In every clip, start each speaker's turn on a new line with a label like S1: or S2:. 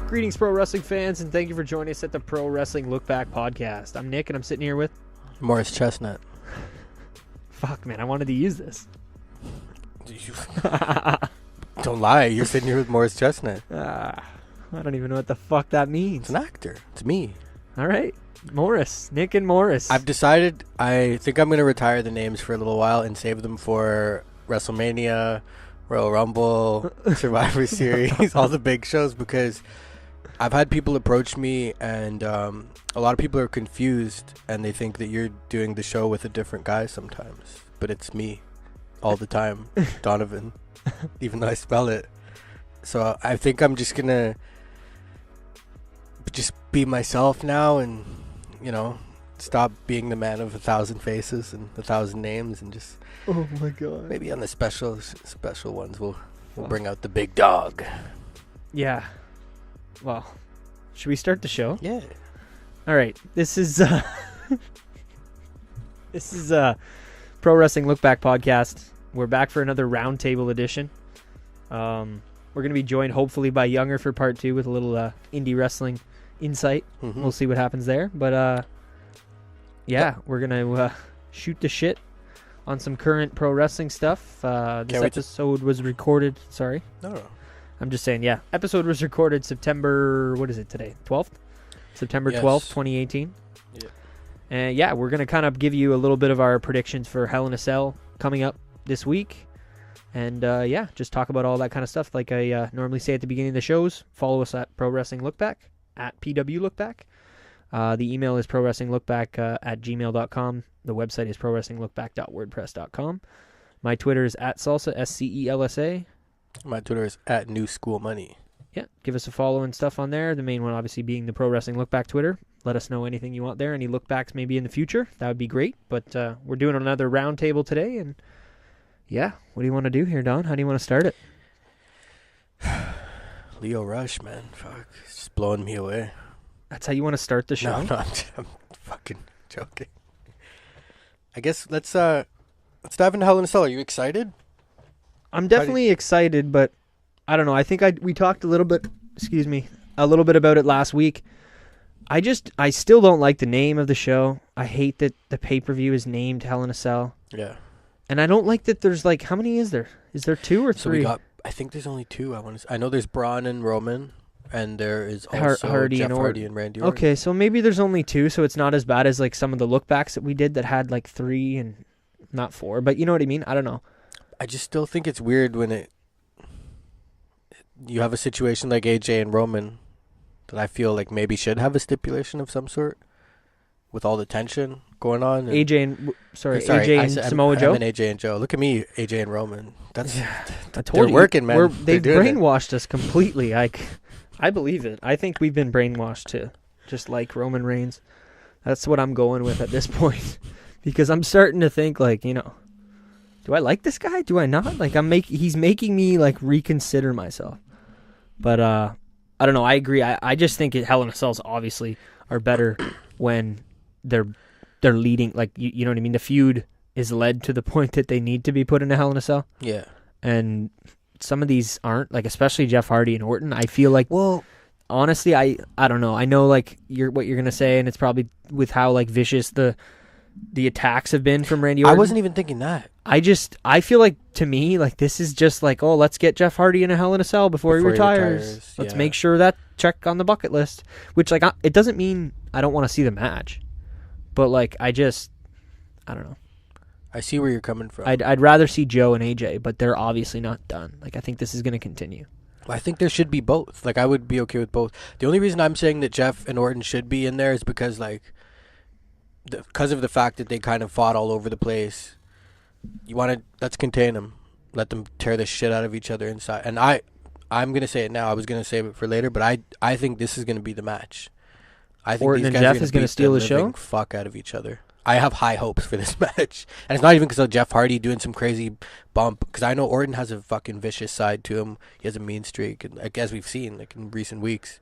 S1: Greetings, pro wrestling fans, and thank you for joining us at the Pro Wrestling LookBack Podcast. I'm Nick, and I'm sitting here with...
S2: Morris Chestnut.
S1: Fuck, man, I wanted to use this.
S2: Don't lie, you're sitting here with Morris Chestnut.
S1: I don't even know what the fuck that means.
S2: It's an actor. It's me.
S1: All right, Morris. Nick and Morris.
S2: I've decided I think I'm going to retire the names for a little while and save them for WrestleMania, Royal Rumble, Survivor Series, all the big shows, because I've had people approach me and a lot of people are confused and they think that you're doing the show with a different guy sometimes. But it's me all the time, Donovan, even though I spell it. So I think I'm just going to just be myself now and, you know, stop being the man of 1,000 faces and 1,000 names and just...
S1: Oh my god.
S2: Maybe on the special ones we'll bring out the big dog.
S1: Yeah. Well, should we start the show?
S2: Yeah.
S1: All right. This is Pro Wrestling LookBack Podcast. We're back for another roundtable edition. We're going to be joined hopefully by Younger for part 2 with a little indie wrestling insight.
S2: Mm-hmm.
S1: We'll see what happens there. But we're going to shoot the shit on some current pro wrestling stuff. This episode was recorded. Sorry.
S2: No.
S1: I'm just saying, yeah. Episode was recorded September, what is it today? 12th? September 12th, 2018.
S2: Yeah.
S1: And yeah, we're going to kind of give you a little bit of our predictions for Hell in a Cell coming up this week. And just talk about all that kind of stuff like I normally say at the beginning of the shows. Follow us at Pro Wrestling LookBack, at PW LookBack. The email is prowrestlinglookback at gmail.com. The website is prowrestlinglookback.wordpress.com. My Twitter is at Salsa, SCELSA.
S2: My Twitter is at New School Money.
S1: Yeah, give us a follow and stuff on there. The main one obviously being the Pro Wrestling Lookback Twitter. Let us know anything you want there. Any lookbacks maybe in the future. That would be great. But we're doing another roundtable today. And yeah, what do you want to do here, Don? How do you want to start it?
S2: Leo Rush, man. Fuck. It's just blowing me away.
S1: That's how you want to start the show?
S2: No, I'm fucking joking. I guess let's dive into Hell in a Cell. Are you excited?
S1: I'm definitely excited, but I don't know. I think we talked a little bit about it last week. I still don't like the name of the show. I hate that the pay-per-view is named Hell in a Cell.
S2: Yeah.
S1: And I don't like that there's like, how many is there? Is there 2 or 3?
S2: I think there's only 2. I know there's Braun and Roman, and there is also
S1: Hardy
S2: Jeff
S1: and
S2: Hardy and Randy Orton.
S1: Okay, so maybe there's only 2, so it's not as bad as like some of the lookbacks that we did that had like 3 and not 4. But you know what I mean? I don't know.
S2: I just still think it's weird when you have a situation like AJ and Roman that I feel like maybe should have a stipulation of some sort with all the tension going on.
S1: AJ and Samoa Joe?
S2: And AJ and Joe. Look at me, AJ and Roman.
S1: They're
S2: working, man.
S1: They've brainwashed us completely. I believe it. I think we've been brainwashed to just like Roman Reigns. That's what I'm going with at this point. Because I'm starting to think like, you know, do I like this guy? Do I not? Like he's making me like reconsider myself. But I don't know. I agree. I just think Hell in a Cells obviously are better when they're leading. Like you know what I mean. The feud is led to the point that they need to be put in a Hell in a Cell.
S2: Yeah.
S1: And some of these aren't, like especially Jeff Hardy and Orton. I feel like, well, honestly, I don't know. I know like what you're gonna say, and it's probably with how like vicious the attacks have been from Randy Orton.
S2: I wasn't even thinking that.
S1: I feel like, to me, like this is just like, oh, let's get Jeff Hardy in a Hell in a Cell before he retires. Let's make sure that check on the bucket list. Which like it doesn't mean I don't want to see the match, but like I don't know.
S2: I see where you're coming from.
S1: I'd rather see Joe and AJ, but they're obviously not done. Like I think this is going to continue.
S2: I think there should be both. Like I would be okay with both. The only reason I'm saying that Jeff and Orton should be in there is because like because of the fact that they kind of fought all over the place. Let's contain them. Let them tear the shit out of each other inside. And I'm going to say it now. I was going to save it for later, but I think this is going to be the match. I think
S1: Orton and Jeff is going to steal the show?
S2: Fuck out of each other. I have high hopes for this match. And it's not even because of Jeff Hardy doing some crazy bump. Because I know Orton has a fucking vicious side to him. He has a mean streak. And like, as we've seen like in recent weeks.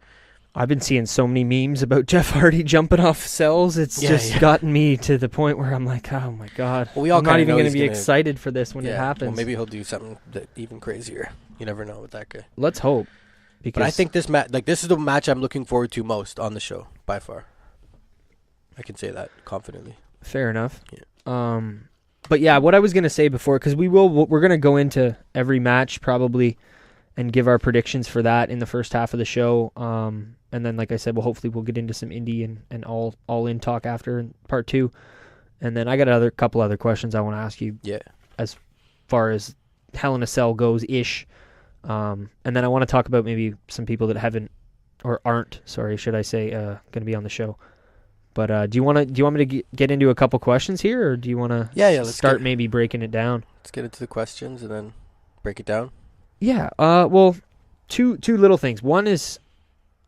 S1: I've been seeing so many memes about Jeff Hardy jumping off cells. It's gotten me to the point where I'm like, oh my God.
S2: Well, I'm
S1: not even going to be excited for this when it happens.
S2: Well, maybe he'll do something even crazier. You never know with that guy.
S1: Let's hope.
S2: But I think this this is the match I'm looking forward to most on the show by far. I can say that confidently.
S1: Fair enough.
S2: Yeah.
S1: But yeah, what I was gonna say before, because we're gonna go into every match probably, and give our predictions for that in the first half of the show. And then, like I said, hopefully we'll get into some indie and all in talk after in part 2. And then I got a couple other questions I want to ask you.
S2: Yeah.
S1: As far as Hell in a Cell goes ish. And then I want to talk about maybe some people that haven't or aren't, should I say, going to be on the show. But do you want me to get into a couple questions here, or do you want to
S2: let's
S1: start maybe breaking it down?
S2: Let's get into the questions and then break it down. Yeah.
S1: Well, two little things. One is,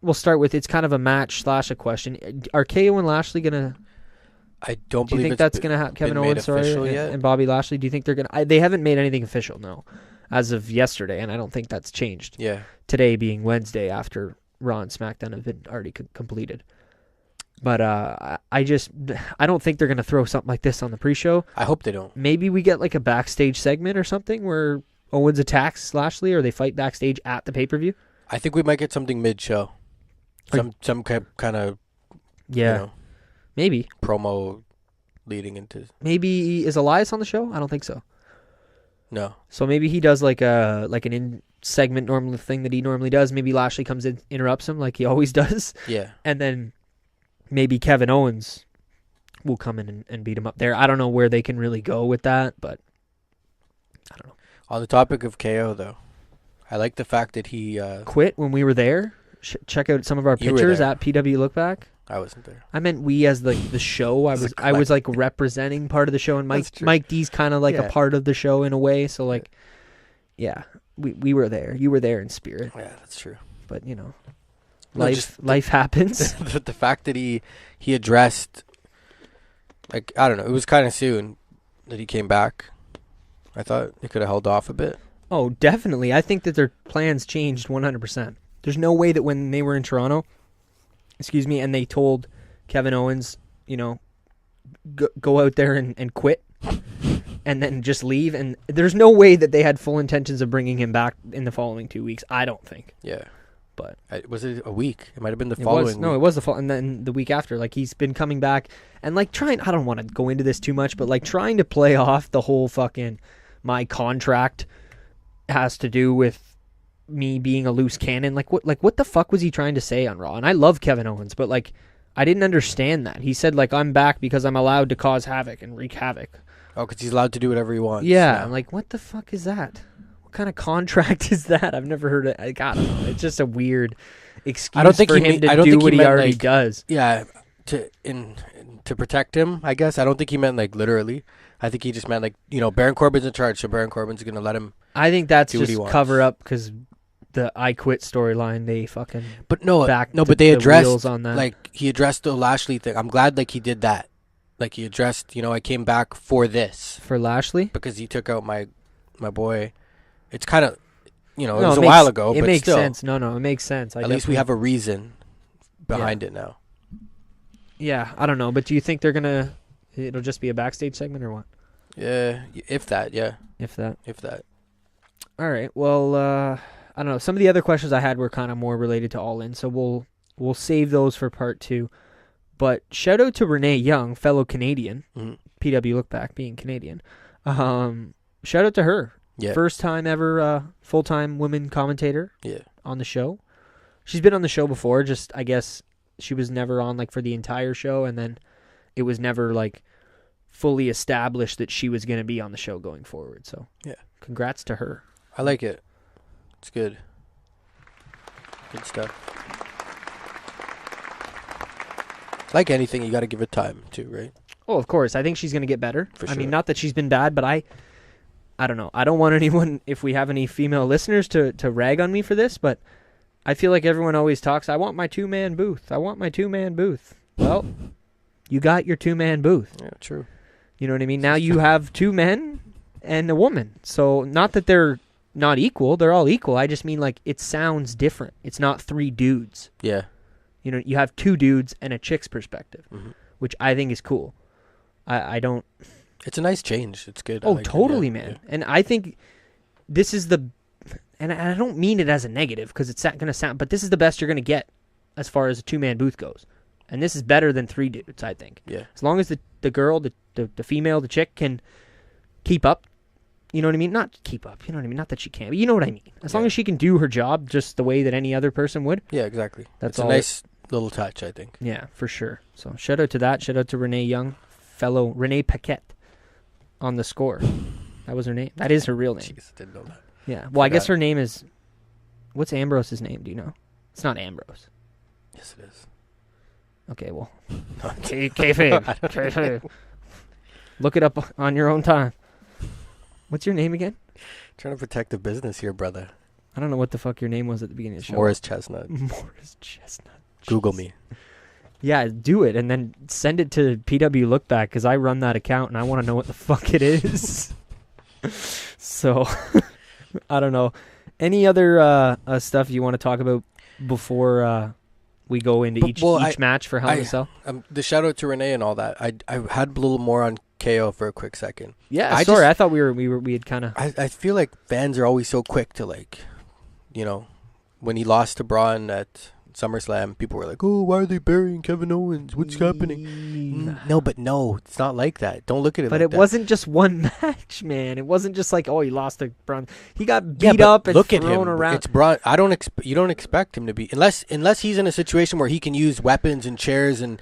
S1: we'll start with, it's kind of a match / a question. Are KO and Lashley gonna?
S2: I don't
S1: do you
S2: believe
S1: think that's gonna happen? Kevin Owens, and Bobby Lashley. Do you think they're gonna? They haven't made anything official, no, as of yesterday, and I don't think that's changed.
S2: Yeah.
S1: Today being Wednesday, after Raw and SmackDown have been already completed. But I don't think they're gonna throw something like this on the pre-show.
S2: I hope they don't.
S1: Maybe we get like a backstage segment or something where Owens attacks Lashley, or they fight backstage at the pay-per-view.
S2: I think we might get something mid-show. Some kind of
S1: maybe
S2: promo leading into.
S1: Maybe is Elias on the show? I don't think so.
S2: No.
S1: So maybe he does like an in segment normal thing that he normally does. Maybe Lashley comes in, interrupts him like he always does.
S2: Yeah.
S1: And then maybe Kevin Owens will come in and beat him up there. I don't know where they can really go with that, but I don't know.
S2: On the topic of KO, though, I like the fact that he
S1: quit when we were there. Check out some of our pictures at PW Lookback.
S2: I wasn't there.
S1: I meant we as the show. I was like representing part of the show, and Mike D's kind of like a part of the show in a way. So like, we were there. You were there in spirit.
S2: Yeah, that's true.
S1: But life happens.
S2: The fact that he addressed, like, I don't know, it was kind of soon that he came back. I thought they could have held off a bit.
S1: Oh, definitely. I think that their plans changed 100%. There's no way that when they were in Toronto, and they told Kevin Owens, go out there and quit and then just leave. And there's no way that they had full intentions of bringing him back in the following 2 weeks. I don't think.
S2: Yeah.
S1: But
S2: was it a week? It might have been the following week.
S1: No, it was the fall. And then the week after, like, he's been coming back and like trying, I don't want to go into this too much, but like trying to play off the whole fucking, my contract has to do with me being a loose cannon. Like what the fuck was he trying to say on Raw? And I love Kevin Owens, but like I didn't understand that. He said like, I'm back because I'm allowed to cause havoc and wreak havoc.
S2: Oh, because he's allowed to do whatever he wants.
S1: Yeah, I'm like, what the fuck is that? What kind of contract is that? I've never heard it. I don't know. It's just a weird excuse for him to do what he already does.
S2: Yeah, to protect him, I guess. I don't think he meant like literally. I think he just meant like, Baron Corbin's in charge, so Baron Corbin's going to let him.
S1: I think that's just cover up because the I Quit storyline, they fucking
S2: but they addressed on that. Like he addressed the Lashley thing. I'm glad like he did that. Like he addressed, I came back for this.
S1: For Lashley?
S2: Because he took out my boy. It's kind of, it was a while ago, but still. It
S1: makes sense. No, it makes sense.
S2: At least we have a reason behind it now.
S1: Yeah, I don't know, but do you think it'll just be a backstage segment or what?
S2: Yeah, if that, yeah.
S1: If that.
S2: All
S1: right, well, I don't know. Some of the other questions I had were kind of more related to All In, so we'll save those for part 2. But shout out to Renee Young, fellow Canadian, PW Lookback being Canadian. Shout out to her.
S2: Yeah.
S1: First time ever full-time woman commentator on the show. She's been on the show before, just I guess she was never on like for the entire show, and then it was never like fully established that she was going to be on the show going forward. So congrats to her.
S2: I like it. It's good. Good stuff. Like anything, you got to give it time too, right?
S1: Oh, of course. I think she's going to get better.
S2: For sure.
S1: I mean, not that she's been bad, but I don't know. I don't want anyone, if we have any female listeners, to rag on me for this, but I feel like everyone always talks, I want my 2-man booth. I want my 2-man booth. Well, you got your 2-man booth.
S2: Yeah, true.
S1: You know what I mean? Now you have 2 men and a woman. So not that they're not equal. They're all equal. I just mean like it sounds different. It's not 3 dudes.
S2: Yeah.
S1: You have 2 dudes and a chick's perspective, which I think is cool. I don't... It's
S2: a nice change. It's good.
S1: Oh, totally, man. Yeah. And I think this is and I don't mean it as a negative because it's going to sound, but this is the best you're going to get as far as a 2-man booth goes. And this is better than 3 dudes, I think.
S2: Yeah.
S1: As long as the girl, the female, the chick can keep up, you know what I mean? Not keep up, you know what I mean? Not that she can't, but you know what I mean. As long as she can do her job just the way that any other person would.
S2: Yeah, exactly.
S1: That's
S2: it's a nice little touch, I think.
S1: Yeah, for sure. So shout out to that. Shout out to Renee Young, fellow Renee Paquette on the score. That was her name. That is her real name.
S2: Jeez, didn't know that.
S1: Yeah. Well, I guess her name is... What's Ambrose's name? Do you know? It's not Ambrose.
S2: Yes, it is.
S1: Okay, well. Kayfabe. Look it up on your own time. What's your name again?
S2: Trying to protect the business here, brother.
S1: I don't know what the fuck your name was at the beginning of the show.
S2: Morris Chestnut.
S1: Morris Chestnut.
S2: Google me.
S1: Yeah, do it, and then send it to PW Lookback, because I run that account, and I want to know what the fuck it is. So, I don't know. Any other stuff you want to talk about before we go into each match for Hell in a Cell?
S2: The shout out to Renee and all that. I had a little more on KO for a quick second.
S1: Yeah, I thought we had kind of...
S2: I feel like fans are always so quick to, like, you know, when he lost to Braun at SummerSlam, people were like, oh, why are they burying Kevin Owens? What's happening? No, it's not like that. Don't look at it
S1: but
S2: like that.
S1: But it wasn't just one match, man. It wasn't just like, oh, he lost to Braun. He got beat up and thrown around.
S2: It's Braun. You don't expect him to be, unless he's in a situation where he can use weapons and chairs and,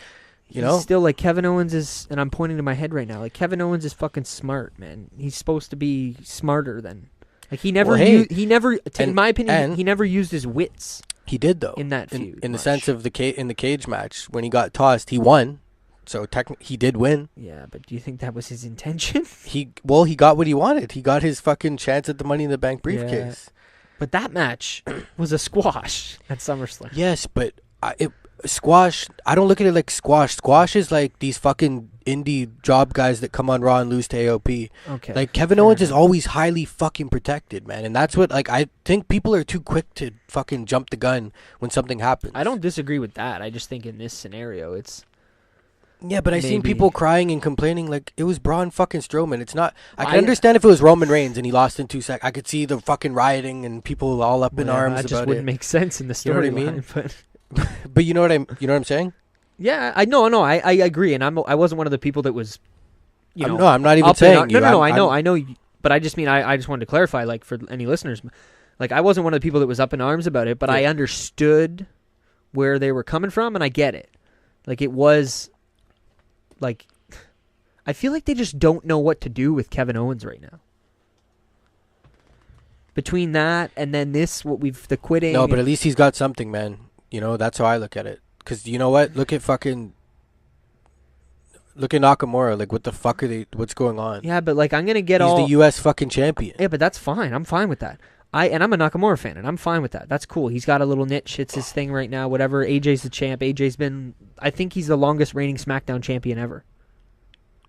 S2: you know.
S1: Still, like, Kevin Owens is, and I'm pointing to my head right now, like, Kevin Owens is fucking smart, man. He's supposed to be smarter than, like, he never, in my opinion, he never used his wits.
S2: He did, though.
S1: In that feud.
S2: In the sense of in the cage match, when he got tossed, he won. So technically, he did win.
S1: Yeah, but do you think that was his intention?
S2: He got what he wanted. He got his fucking chance at the Money in the Bank briefcase.
S1: Yeah. But that match was a squash at SummerSlam.
S2: Yes, but squash, I don't look at it like squash. Squash is like these fucking indie job guys that come on Raw and lose to AOP.
S1: Okay.
S2: Like, Kevin Owens is always highly fucking protected, man. And that's what, like, I think people are too quick to fucking jump the gun when something happens.
S1: I don't disagree with that. I just think in this scenario, it's...
S2: Yeah, but I've seen people crying and complaining like it was Braun fucking Strowman. It's not... I can understand if it was Roman Reigns and he lost in 2 seconds. I could see the fucking rioting and people all up in arms about it.
S1: That just wouldn't make sense in the story.
S2: You know what I mean? But you know what I'm saying?
S1: Yeah, I agree, and I wasn't one of the people that was, you know.
S2: No, I'm not even saying you.
S1: No, I know, but I just mean I just wanted to clarify, like, for any listeners, like, I wasn't one of the people that was up in arms about it, but I understood where they were coming from, and I get it. Like, it was, like, I feel like they just don't know what to do with Kevin Owens right now. Between that and then the quitting.
S2: No, but at least he's got something, man. You know, that's how I look at it. Because you know what? Look at Nakamura. Like, what the fuck what's going on?
S1: Yeah, but, like, I'm going to get
S2: He's the U.S. fucking champion.
S1: Yeah, but that's fine. I'm fine with that. I'm a Nakamura fan, and I'm fine with that. That's cool. He's got a little niche. It's his thing right now, whatever. AJ's the champ. AJ's been... I think he's the longest reigning SmackDown champion ever.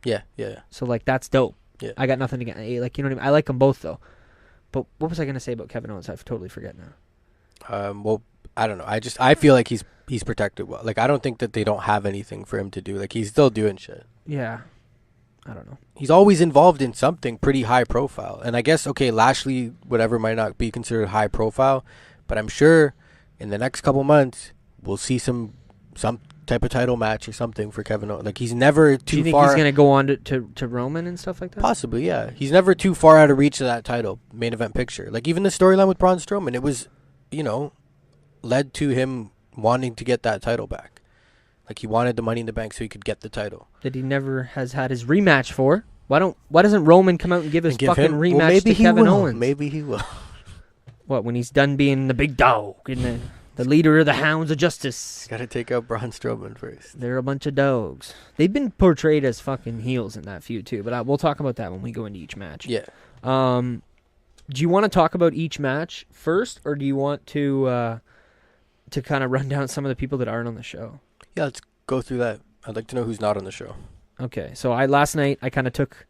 S2: Yeah.
S1: So, like, that's dope.
S2: Yeah.
S1: I got nothing to get... Like, you know what I mean? I like them both, though. But what was I going to say about Kevin Owens? I totally forget now.
S2: Well, I don't know. I feel like he's protected well. Like, I don't think that they don't have anything for him to do. Like, he's still doing shit.
S1: Yeah. I don't know.
S2: He's always involved in something pretty high profile. And I guess, okay, Lashley, whatever, might not be considered high profile, but I'm sure in the next couple months we'll see some type of title match or something for Kevin Owens. Like, he's never too far.
S1: Do you think he's going to go on to Roman and stuff like that?
S2: Possibly, yeah. He's never too far out of reach of that title, main event picture. Like, even the storyline with Braun Strowman, it was, you know, led to him wanting to get that title back. Like, he wanted the Money in the Bank so he could get the title. That
S1: he never has had his rematch for. Why doesn't Roman come out and give his fucking rematch to Kevin Owens?
S2: Maybe he will.
S1: What, when he's done being the big dog and the leader of the Hounds of Justice?
S2: Got to take out Braun Strowman first.
S1: They're a bunch of dogs. They've been portrayed as fucking heels in that feud too, but we'll talk about that when we go into each match.
S2: Yeah.
S1: Do you want to talk about each match first, or do you want to kind of run down some of the people that aren't on the show?
S2: Yeah, let's go through that. I'd like to know who's not on the show.
S1: Okay, so last night I kind of took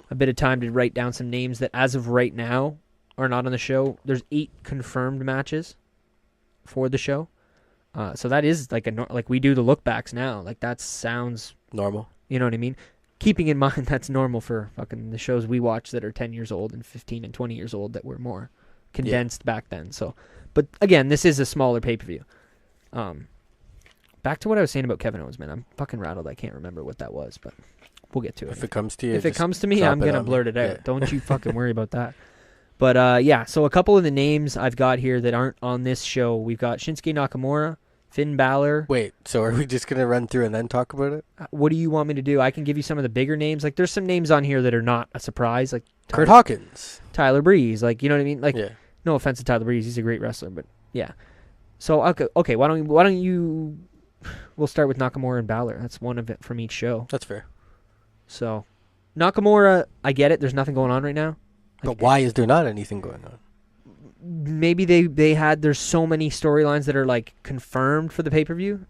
S1: a bit of time to write down some names that as of right now are not on the show. There's 8 confirmed matches for the show. So that is like we do the lookbacks now. Like, that sounds
S2: normal.
S1: You know what I mean? Keeping in mind that's normal for fucking the shows we watch that are 10 years old and 15 and 20 years old that we're more condensed back then. So, but again, this is a smaller pay-per-view. Back to what I was saying about Kevin Owens, man. I'm fucking rattled. I can't remember what that was, but we'll get to it.
S2: If it comes to you,
S1: if it comes to me, I'm gonna blurt it out.
S2: Yeah.
S1: Don't you fucking worry about that. But yeah, so a couple of the names I've got here that aren't on this show. We've got Shinsuke Nakamura, Finn Balor.
S2: Wait, so are we just gonna run through and then talk about it?
S1: What do you want me to do? I can give you some of the bigger names. Like, there's some names on here that are not a surprise, like
S2: Kurt Hawkins,
S1: Tyler Breeze. Like, you know what I mean? Like,
S2: yeah.
S1: no offense to Tyler Breeze, he's a great wrestler, but yeah. So okay, why don't you? We'll start with Nakamura and Balor. That's one of it from each show.
S2: That's fair.
S1: So Nakamura, I get it. There's nothing going on right now. Like,
S2: But why is there not anything going on?
S1: maybe they had, there's so many storylines that are like confirmed for the pay-per-view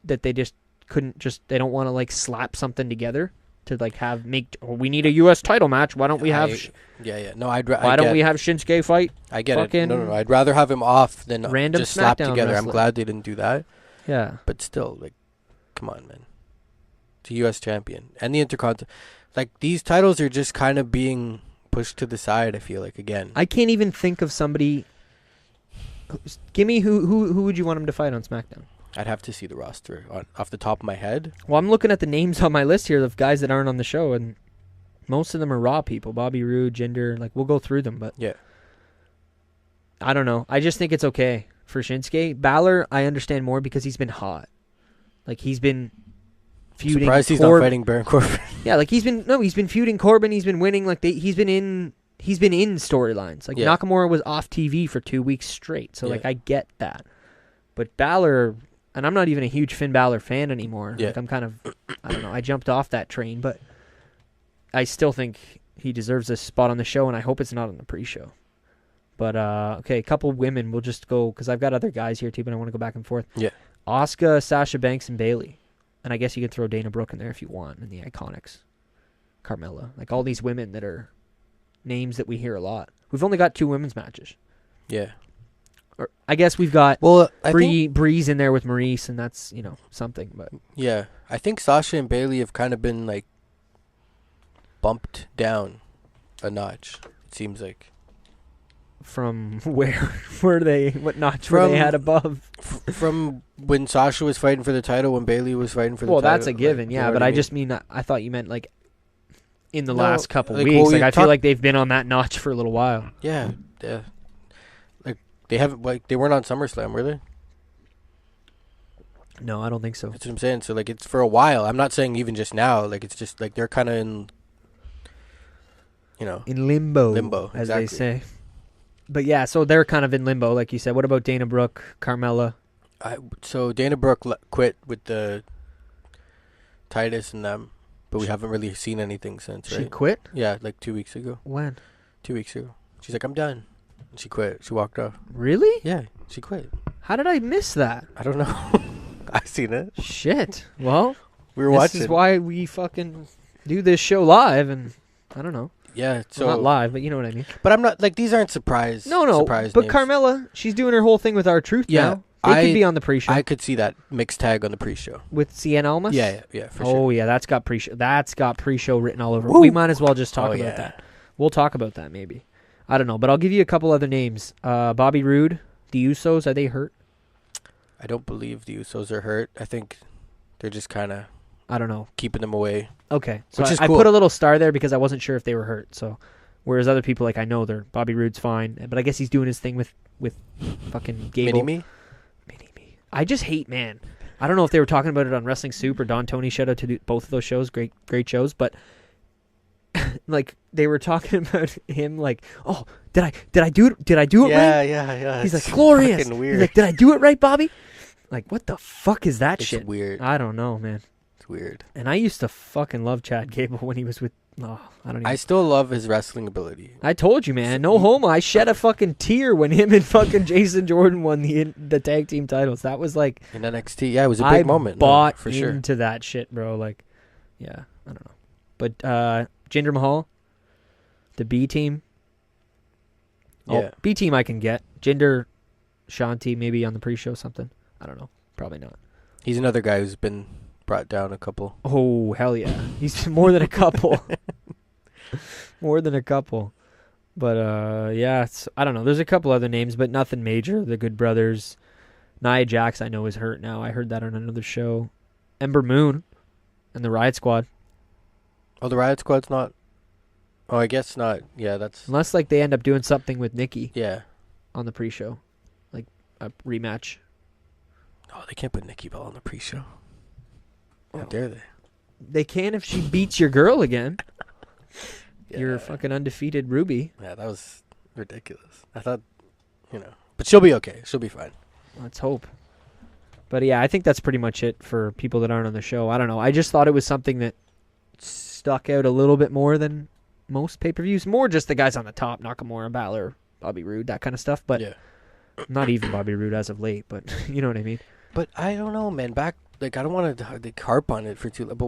S1: that they just couldn't they don't want to like slap something together to like we need a US title match. Why don't we have
S2: No,
S1: why don't we have Shinsuke fight?
S2: I get it. No. I'd rather have him off than
S1: random
S2: just slap
S1: SmackDown
S2: together.
S1: wrestler.
S2: I'm glad they didn't do that.
S1: Yeah.
S2: But still, like, come on, man. The US champion and the Intercontinental, like, these titles are just kind of being pushed to the side, I feel like, again.
S1: I can't even think of somebody. Give me who would you want him to fight on SmackDown?
S2: I'd have to see the roster off the top of my head.
S1: Well, I'm looking at the names on my list here of guys that aren't on the show, and most of them are Raw people. Bobby Roode, Jinder, like, we'll go through them, but
S2: Yeah.
S1: I don't know. I just think it's okay for Shinsuke. Balor, I understand more because he's been hot. Like, he's been feuding.
S2: Surprised he's not fighting Baron Corbin.
S1: Yeah, like, he's been feuding Corbin. He's been winning. Like, he's been in storylines. Like, Nakamura was off TV for 2 weeks straight. So, like, I get that. But Balor, and I'm not even a huge Finn Balor fan anymore.
S2: Yeah.
S1: Like, I'm kind of, I don't know, I jumped off that train, but I still think he deserves a spot on the show, and I hope it's not on the pre-show. But, okay, a couple women. We'll just go, because I've got other guys here, too, but I want to go back and forth.
S2: Yeah.
S1: Asuka, Sasha Banks, and Bayley. And I guess you could throw Dana Brooke in there if you want, and the Iconics. Carmella. Like, all these women that are names that we hear a lot. We've only got 2 women's matches.
S2: Yeah.
S1: Or I guess we've got
S2: I
S1: Breeze in there with Maurice, and that's, something. But
S2: yeah, I think Sasha and Bayley have kind of been, like, bumped down a notch, it seems like.
S1: from where were they? What notch were they at above?
S2: From when Sasha was fighting for the title, when Bayley was fighting for the title.
S1: Well, that's a given,
S2: like,
S1: yeah. But I just mean, I thought you meant, like, in the last couple
S2: like,
S1: weeks.
S2: well,
S1: I feel like they've been on that notch for a little while.
S2: Yeah. Like, they haven't, like, they weren't on SummerSlam, were they?
S1: No, I don't think so.
S2: That's what I'm saying. So, like, it's for a while. I'm not saying even just now. Like, it's just, like, they're kind of in,
S1: in limbo.
S2: Limbo,
S1: as
S2: exactly.
S1: they say. But yeah, so they're kind of in limbo, like you said. What about Dana Brooke, Carmella?
S2: So Dana Brooke quit with the Titus and them, but we haven't really seen anything since, right?
S1: She quit?
S2: Yeah, like 2 weeks ago.
S1: When?
S2: 2 weeks ago. She's like, I'm done. And she quit. She walked off.
S1: Really?
S2: Yeah, she quit.
S1: How did I miss that?
S2: I don't know. I've seen it.
S1: Shit. Well,
S2: We were watching.
S1: This is why we fucking do this show live, and I don't know.
S2: Yeah, so
S1: Well, not live, but you know what I mean.
S2: But I'm not, like, these aren't surprise.
S1: No.
S2: Surprise
S1: But
S2: names.
S1: Carmella, she's doing her whole thing with R-Truth now. They could be on the pre-show.
S2: I could see that mixed tag on the pre-show.
S1: With Cien Almas?
S2: Yeah, for sure.
S1: Oh, yeah, that's got pre-show. That's got pre-show written all over.
S2: Woo!
S1: We might as well just talk about
S2: yeah.
S1: that. We'll talk about that maybe. I don't know, but I'll give you a couple other names. Bobby Roode, the Usos, are they hurt?
S2: I don't believe the Usos are hurt. I think they're just kind of,
S1: I don't know.
S2: keeping them away.
S1: Okay, so
S2: Which is
S1: I
S2: cool.
S1: put a little star there because I wasn't sure if they were hurt. So, whereas other people, like, I know they're Bobby Roode's fine, but I guess he's doing his thing with fucking Gable.
S2: Mini-Me?
S1: Mini-Me. I just hate, man. I don't know if they were talking about it on Wrestling Soup or Don Tony. Shout out to both of those shows, great shows. But like, they were talking about him, like, oh, did I do it? Did I do it right?
S2: Yeah.
S1: He's like, glorious.
S2: Fucking weird.
S1: He's like, did I do it right, Bobby? Like, what the fuck is that
S2: It's
S1: shit?
S2: weird.
S1: I don't know, man.
S2: It's weird.
S1: And I used to fucking love Chad Gable when he was with. Oh, I don't even.
S2: I still love his wrestling ability.
S1: I told you, man. No homo. I shed a fucking tear when him and fucking Jason Jordan won the tag team titles. That was like
S2: In NXT, yeah, it was a big moment.
S1: Bought
S2: for sure.
S1: into that shit, bro. Like, yeah, I don't know. But Jinder Mahal, the B team.
S2: Yeah.
S1: Oh, B team I can get. Jinder, Shanti maybe on the pre-show something. I don't know. Probably not.
S2: He's another guy who's been brought down a couple.
S1: Oh, hell yeah. He's more than a couple. More than a couple. But yeah, I don't know. There's a couple other names, but nothing major. The Good Brothers. Nia Jax, I know, is hurt now. I heard that on another show. Ember Moon and the Riot Squad.
S2: Oh, the Riot Squad's not. Oh, I guess not. Yeah, that's.
S1: Unless like they end up doing something with Nikki.
S2: Yeah.
S1: On the pre-show, like a rematch.
S2: Oh, they can't put Nikki Bella on the pre-show. How dare they?
S1: They can if she beats your girl again. Yeah. Your fucking undefeated Ruby.
S2: Yeah, that was ridiculous. I thought, but she'll be okay. She'll be fine.
S1: Let's hope. But yeah, I think that's pretty much it for people that aren't on the show. I don't know. I just thought it was something that stuck out a little bit more than most pay-per-views. More just the guys on the top, Nakamura, Balor, Bobby Roode, that kind of stuff. But
S2: yeah.
S1: Not even Bobby Roode as of late, but you know what I mean?
S2: But I don't know, man. I don't want to harp on it for too long. But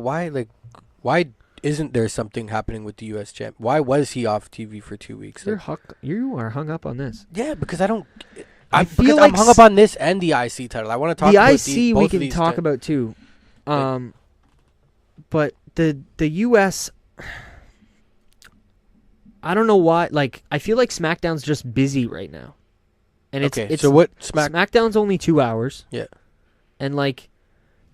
S2: why isn't there something happening with the U.S. champ? Why was he off TV for 2 weeks?
S1: You are hung up on this.
S2: Yeah, because I don't... I'm hung up on this and the IC title. I want to talk about
S1: the IC we can talk about too. But the US, I don't know why. Like, I feel like SmackDown's just busy right now. And it's
S2: so what
S1: SmackDown's only 2 hours.
S2: Yeah.
S1: And like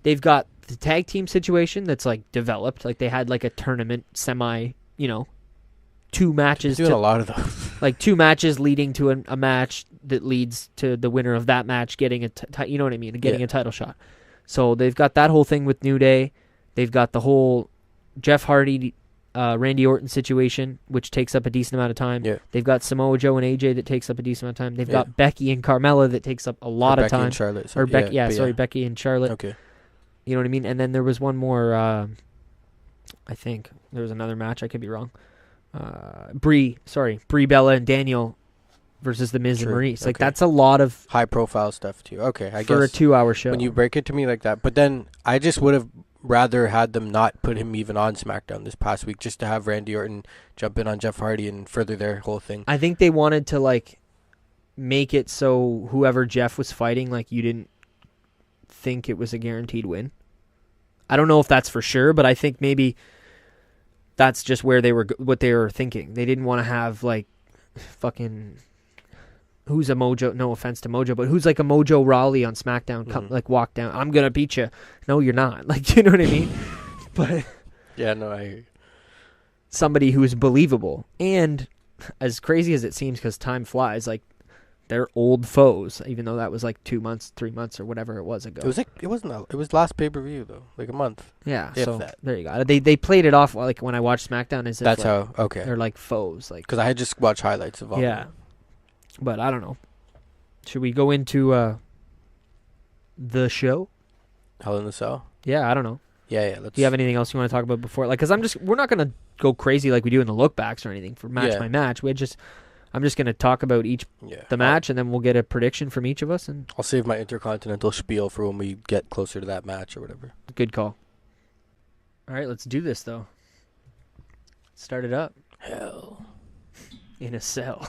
S1: they've got the tag team situation that's like developed. Like they had like a tournament semi, 2 matches.
S2: Doing a lot of those.
S1: Like 2 matches leading to a match that leads to the winner of that match getting you know what I mean, getting a title shot. So they've got that whole thing with New Day. They've got the whole Jeff Hardy, Randy Orton situation, which takes up a decent amount of time.
S2: Yeah.
S1: They've got Samoa Joe and AJ that takes up a decent amount of time. They've got Becky and Carmella that takes up a lot of time.
S2: Becky and Charlotte.
S1: Becky and Charlotte.
S2: Okay.
S1: You know what I mean? And then there was one more, I think. There was another match. I could be wrong. Brie Bella and Daniel versus The Miz and Maurice. Like, that's a lot of
S2: high-profile stuff, too. Okay, I guess.
S1: For a 2-hour show.
S2: When you break it to me like that. But then I just would have rather had them not put him even on SmackDown this past week just to have Randy Orton jump in on Jeff Hardy and further their whole thing.
S1: I think they wanted to, like, make it so whoever Jeff was fighting, like, you didn't think it was a guaranteed win. I don't know if that's for sure, but I think maybe that's just what they were thinking. They didn't want to have, like, fucking... Who's a Mojo? No offense to Mojo, but who's like a Mojo Rawley on SmackDown? Come, like walk down. I'm gonna beat you. No, you're not. Like, you know what I mean? But
S2: yeah, no, I hear you.
S1: Somebody who's believable, and as crazy as it seems, because time flies. Like, they're old foes, even though that was like 2 months, 3 months, or whatever it was ago.
S2: It was last pay-per-view though, like a month.
S1: Yeah, so there you go. They played it off like when I watched SmackDown. As if
S2: that's how
S1: they're like foes, like
S2: because I had just watched highlights of all.
S1: Yeah. But I don't know. Should we go into the show?
S2: Hell in the Cell?
S1: Yeah, I don't know.
S2: Yeah.
S1: Do you have anything else you want to talk about before? Like, because we're not gonna go crazy like we do in the look backs or anything for match by match. I'm just gonna talk about the match, and then we'll get a prediction from each of us. And
S2: I'll save my Intercontinental spiel for when we get closer to that match or whatever.
S1: Good call. All right, let's do this though. Start it up.
S2: Hell
S1: in a Cell.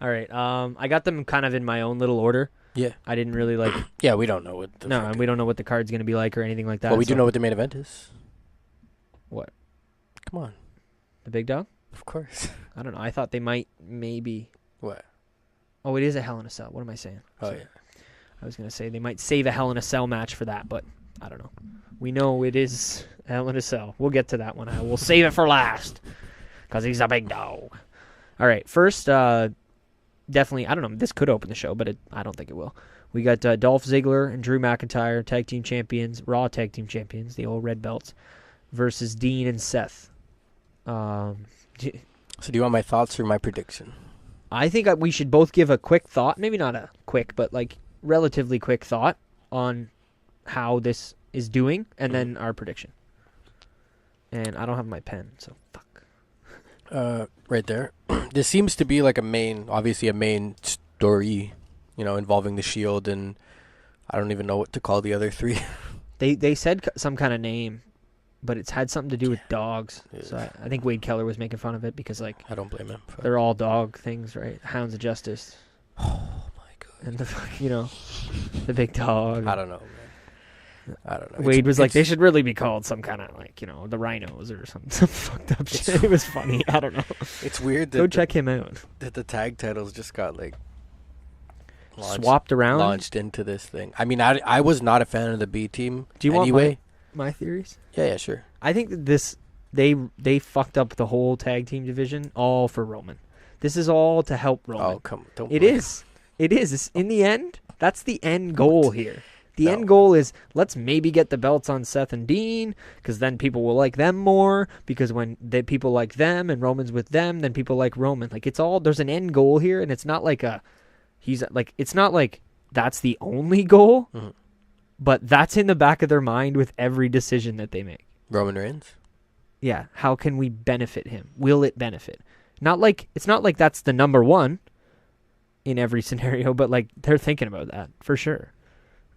S1: All right, I got them kind of in my own little order.
S2: Yeah.
S1: I didn't really like...
S2: Yeah, we don't know what...
S1: and we don't know what the card's going to be like or anything like that.
S2: Well, we do know what the main event is.
S1: What?
S2: Come on.
S1: The big dog?
S2: Of course.
S1: I don't know. I thought they maybe...
S2: What?
S1: Oh, it is a Hell in a Cell. What am I saying?
S2: Oh, yeah.
S1: I was going to say they might save a Hell in a Cell match for that, but I don't know. We know it is Hell in a Cell. We'll get to that one. We'll save it for last because he's a big dog. All right, first... definitely, I don't know, this could open the show, but I don't think it will. We got Dolph Ziggler and Drew McIntyre, tag team champions, Raw tag team champions, the old red belts, versus Dean and Seth.
S2: So do you want my thoughts or my prediction?
S1: I think we should both give a quick thought, maybe not a quick, but like relatively quick thought on how this is doing, and then our prediction. And I don't have my pen, so fuck.
S2: Right there. This seems to be like obviously a main story, involving the Shield, and I don't even know what to call the other three.
S1: They said some kind of name, but it's had something to do with dogs. Yeah. So I think Wade Keller was making fun of it because, like,
S2: I don't blame him.
S1: They're all dog things, right? Hounds of Justice.
S2: Oh my god.
S1: And the big dog.
S2: I don't know, man. I don't know.
S1: Wade was like, they should really be called some kind of like, the Rhinos or some fucked up shit. It was funny. I don't know.
S2: It's weird that
S1: Go check him out.
S2: That the tag titles just got like
S1: swapped around,
S2: launched into this thing. I mean, I was not a fan of the B team.
S1: Do you
S2: anyway?
S1: want my theories?
S2: Yeah, sure.
S1: I think that they fucked up the whole tag team division all for Roman. This is all to help Roman.
S2: Oh, come on.
S1: It is. It's, in the end, that's the end goal here. The end goal is let's maybe get the belts on Seth and Dean because then people will like them more because when people like them and Roman's with them, then people like Roman. Like it's all, there's an end goal here and it's not like it's not like that's the only goal, but that's in the back of their mind with every decision that they make.
S2: Roman Reigns?
S1: Yeah. How can we benefit him? Will it benefit? It's not like that's the number one in every scenario, but like they're thinking about that for sure.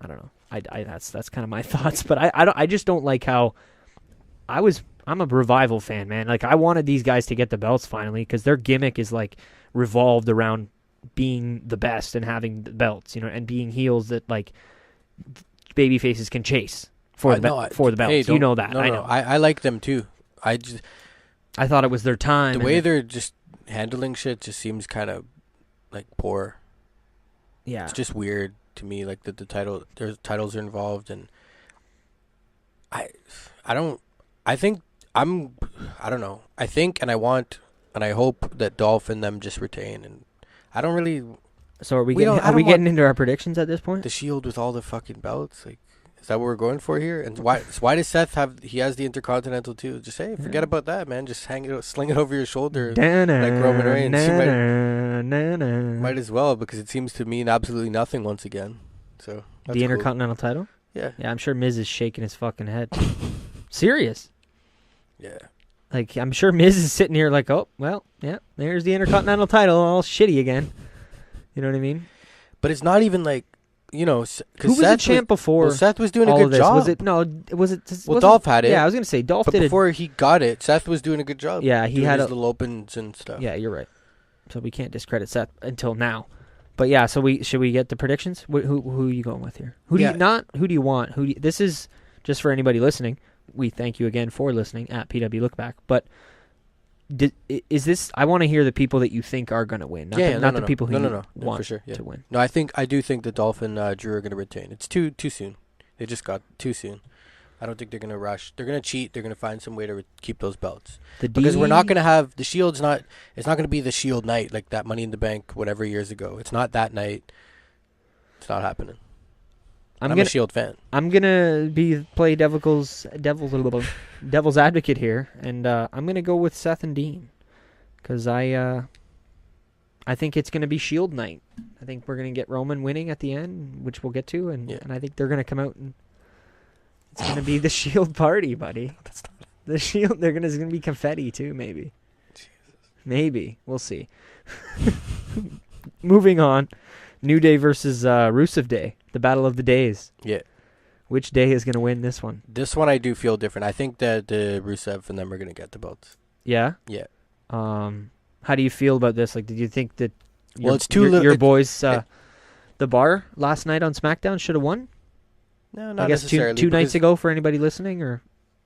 S1: I don't know. That's kind of my thoughts, but I just don't like how I'm a Revival fan, man. Like I wanted these guys to get the belts finally because their gimmick is like revolved around being the best and having the belts, and being heels that like baby faces can chase for the belts.
S2: Hey,
S1: you know that.
S2: No,
S1: I know.
S2: I like them too. I
S1: thought it was their time.
S2: The way they're just handling shit just seems kind of like poor.
S1: Yeah,
S2: it's just weird to me. Like their titles are involved, and I don't know. I think, and I want, and I hope that Dolph and them just retain, and I don't really.
S1: So are we getting into our predictions at this point?
S2: The Shield with all the fucking belts, like. Is that what we're going for here? And why does Seth has the Intercontinental too? Just forget about that, man. Just sling it over your shoulder like Roman Reigns. Might as well, because it seems to mean absolutely nothing once again. So
S1: the Intercontinental title?
S2: Yeah.
S1: Yeah, I'm sure Miz is shaking his fucking head. Serious.
S2: Yeah.
S1: Like, I'm sure Miz is sitting here like, oh, well, yeah, there's the Intercontinental title all shitty again. You know what I mean?
S2: But it's not even like, who was
S1: the champ before?
S2: Well, Seth was doing a good job.
S1: Dolph
S2: had it.
S1: Yeah, I was gonna say Dolph did it.
S2: Before he got it, Seth was doing a good job.
S1: Yeah, he had
S2: his little opens and stuff.
S1: Yeah, you're right. So we can't discredit Seth until now. But yeah, so should we get the predictions? Who are you going with here? Who do you want? This is just for anybody listening. We thank you again for listening at PW Lookback. But is this? I want to hear the people that you think are going to win, not the people who want
S2: for sure,
S1: to win.
S2: No, I do think that Dolph and Drew are going to retain. It's too soon. They just got too soon. I don't think they're going to rush. They're going to cheat. They're going to find some way to keep those belts. Because we're not going to have the Shield's not. It's not going to be the Shield night like that Money in the Bank whatever years ago. It's not that night. It's not happening. I'm a Shield fan. I'm
S1: gonna play devil's advocate here, and I'm gonna go with Seth and Dean, because I think it's gonna be Shield night. I think we're gonna get Roman winning at the end, which we'll get to, and I think they're gonna come out and it's gonna be the Shield party, buddy. That's not the Shield. There's gonna be confetti too, maybe. Jesus. Maybe we'll see. Moving on. New Day versus Rusev Day, the battle of the days.
S2: Yeah.
S1: Which Day is going to win this one?
S2: This one I do feel different. I think that Rusev and them are going to get the belts.
S1: Yeah?
S2: Yeah.
S1: How do you feel about this? Like, did you think that your boys, the Bar last night on SmackDown should have won?
S2: No, not necessarily.
S1: Two nights ago for anybody listening, or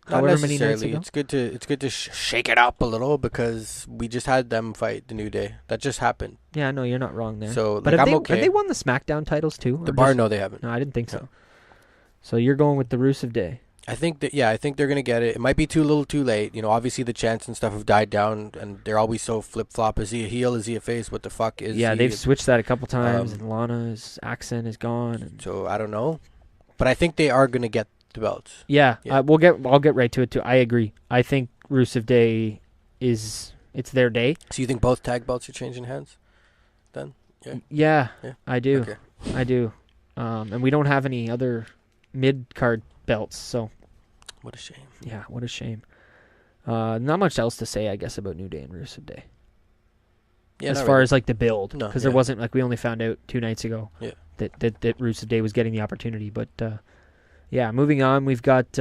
S1: however many nights ago?
S2: It's good to shake it up a little, because we just had them fight the New Day. That just happened.
S1: Yeah, no, you're not wrong there.
S2: So,
S1: but
S2: I'm okay.
S1: Have they won the SmackDown titles too?
S2: The Bar, no, they haven't.
S1: No, I didn't think so. So you're going with the Rusev Day.
S2: I think they're gonna get it. It might be too late. Obviously the chants and stuff have died down, and they're always so flip flop. Is he a heel? Is he a face? What the fuck is?
S1: Yeah, they've switched that a couple times, and Lana's accent is gone.
S2: So I don't know, but I think they are gonna get the belts.
S1: Yeah. I'll get right to it too. I agree. I think Rusev Day it's their day.
S2: So you think both tag belts are changing hands then?
S1: Yeah. I do.
S2: Okay.
S1: I do. And we don't have any other mid-card belts, so
S2: what a shame.
S1: Yeah, what a shame. Not much else to say, I guess, about New Day and Rusev Day. Yeah, as far as like the build, because there wasn't, like, we only found out 2 nights ago that Rusev Day was getting the opportunity, but yeah, moving on, we've got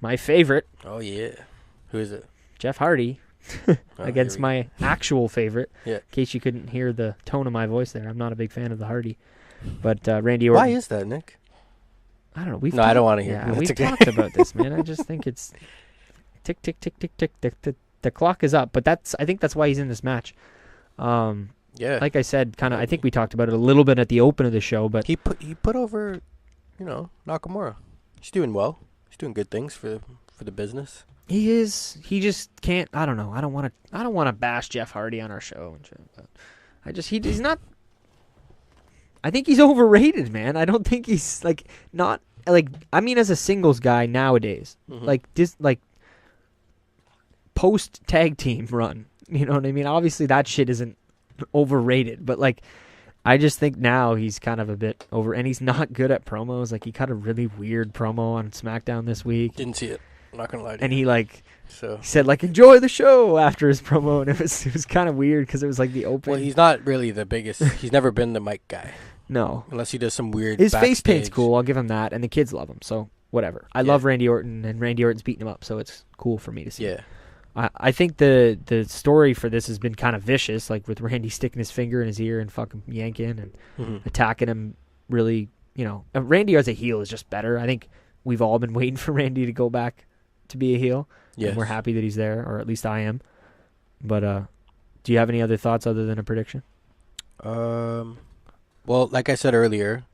S1: my favorite.
S2: Oh, yeah. Who is it?
S1: Jeff Hardy against my actual favorite.
S2: Yeah.
S1: In case you couldn't hear the tone of my voice there, I'm not a big fan of the Hardy. But Randy Orton.
S2: Why is that, Nick?
S1: I don't know.
S2: I don't want to hear.
S1: Yeah, we've talked about this, man. I just think it's tick, tick, tick, tick, tick. The clock is up, but I think that's why he's in this match.
S2: Yeah.
S1: Like I said, kind of. I think we talked about it a little bit at the open of the show, but
S2: he put over, Nakamura. He's doing well. He's doing good things for the business.
S1: He is. He just can't. I don't know. I don't want to bash Jeff Hardy on our show and shit. But he's not. I think he's overrated, man. I don't think he's not as a singles guy nowadays, post tag team run. You know what I mean? Obviously that shit isn't overrated, but I just think now he's kind of a bit over, and he's not good at promos. He cut a really weird promo on SmackDown this week.
S2: Didn't see it. I'm not gonna lie to you.
S1: And he said enjoy the show after his promo, and it was kind of weird because it was the open.
S2: Well, he's not really the biggest. He's never been the mic guy.
S1: No,
S2: unless he does some weird.
S1: His
S2: backstage.
S1: face paint's cool. I'll give him that, and the kids love him. So whatever. I love Randy Orton, and Randy Orton's beating him up, so it's cool for me to see.
S2: Yeah.
S1: I think the story for this has been kind of vicious, with Randy sticking his finger in his ear and fucking yanking and attacking him. Really, Randy as a heel is just better. I think we've all been waiting for Randy to go back to be a heel. Yes. And we're happy that he's there, or at least I am. But do you have any other thoughts other than a prediction?
S2: Well, like I said earlier,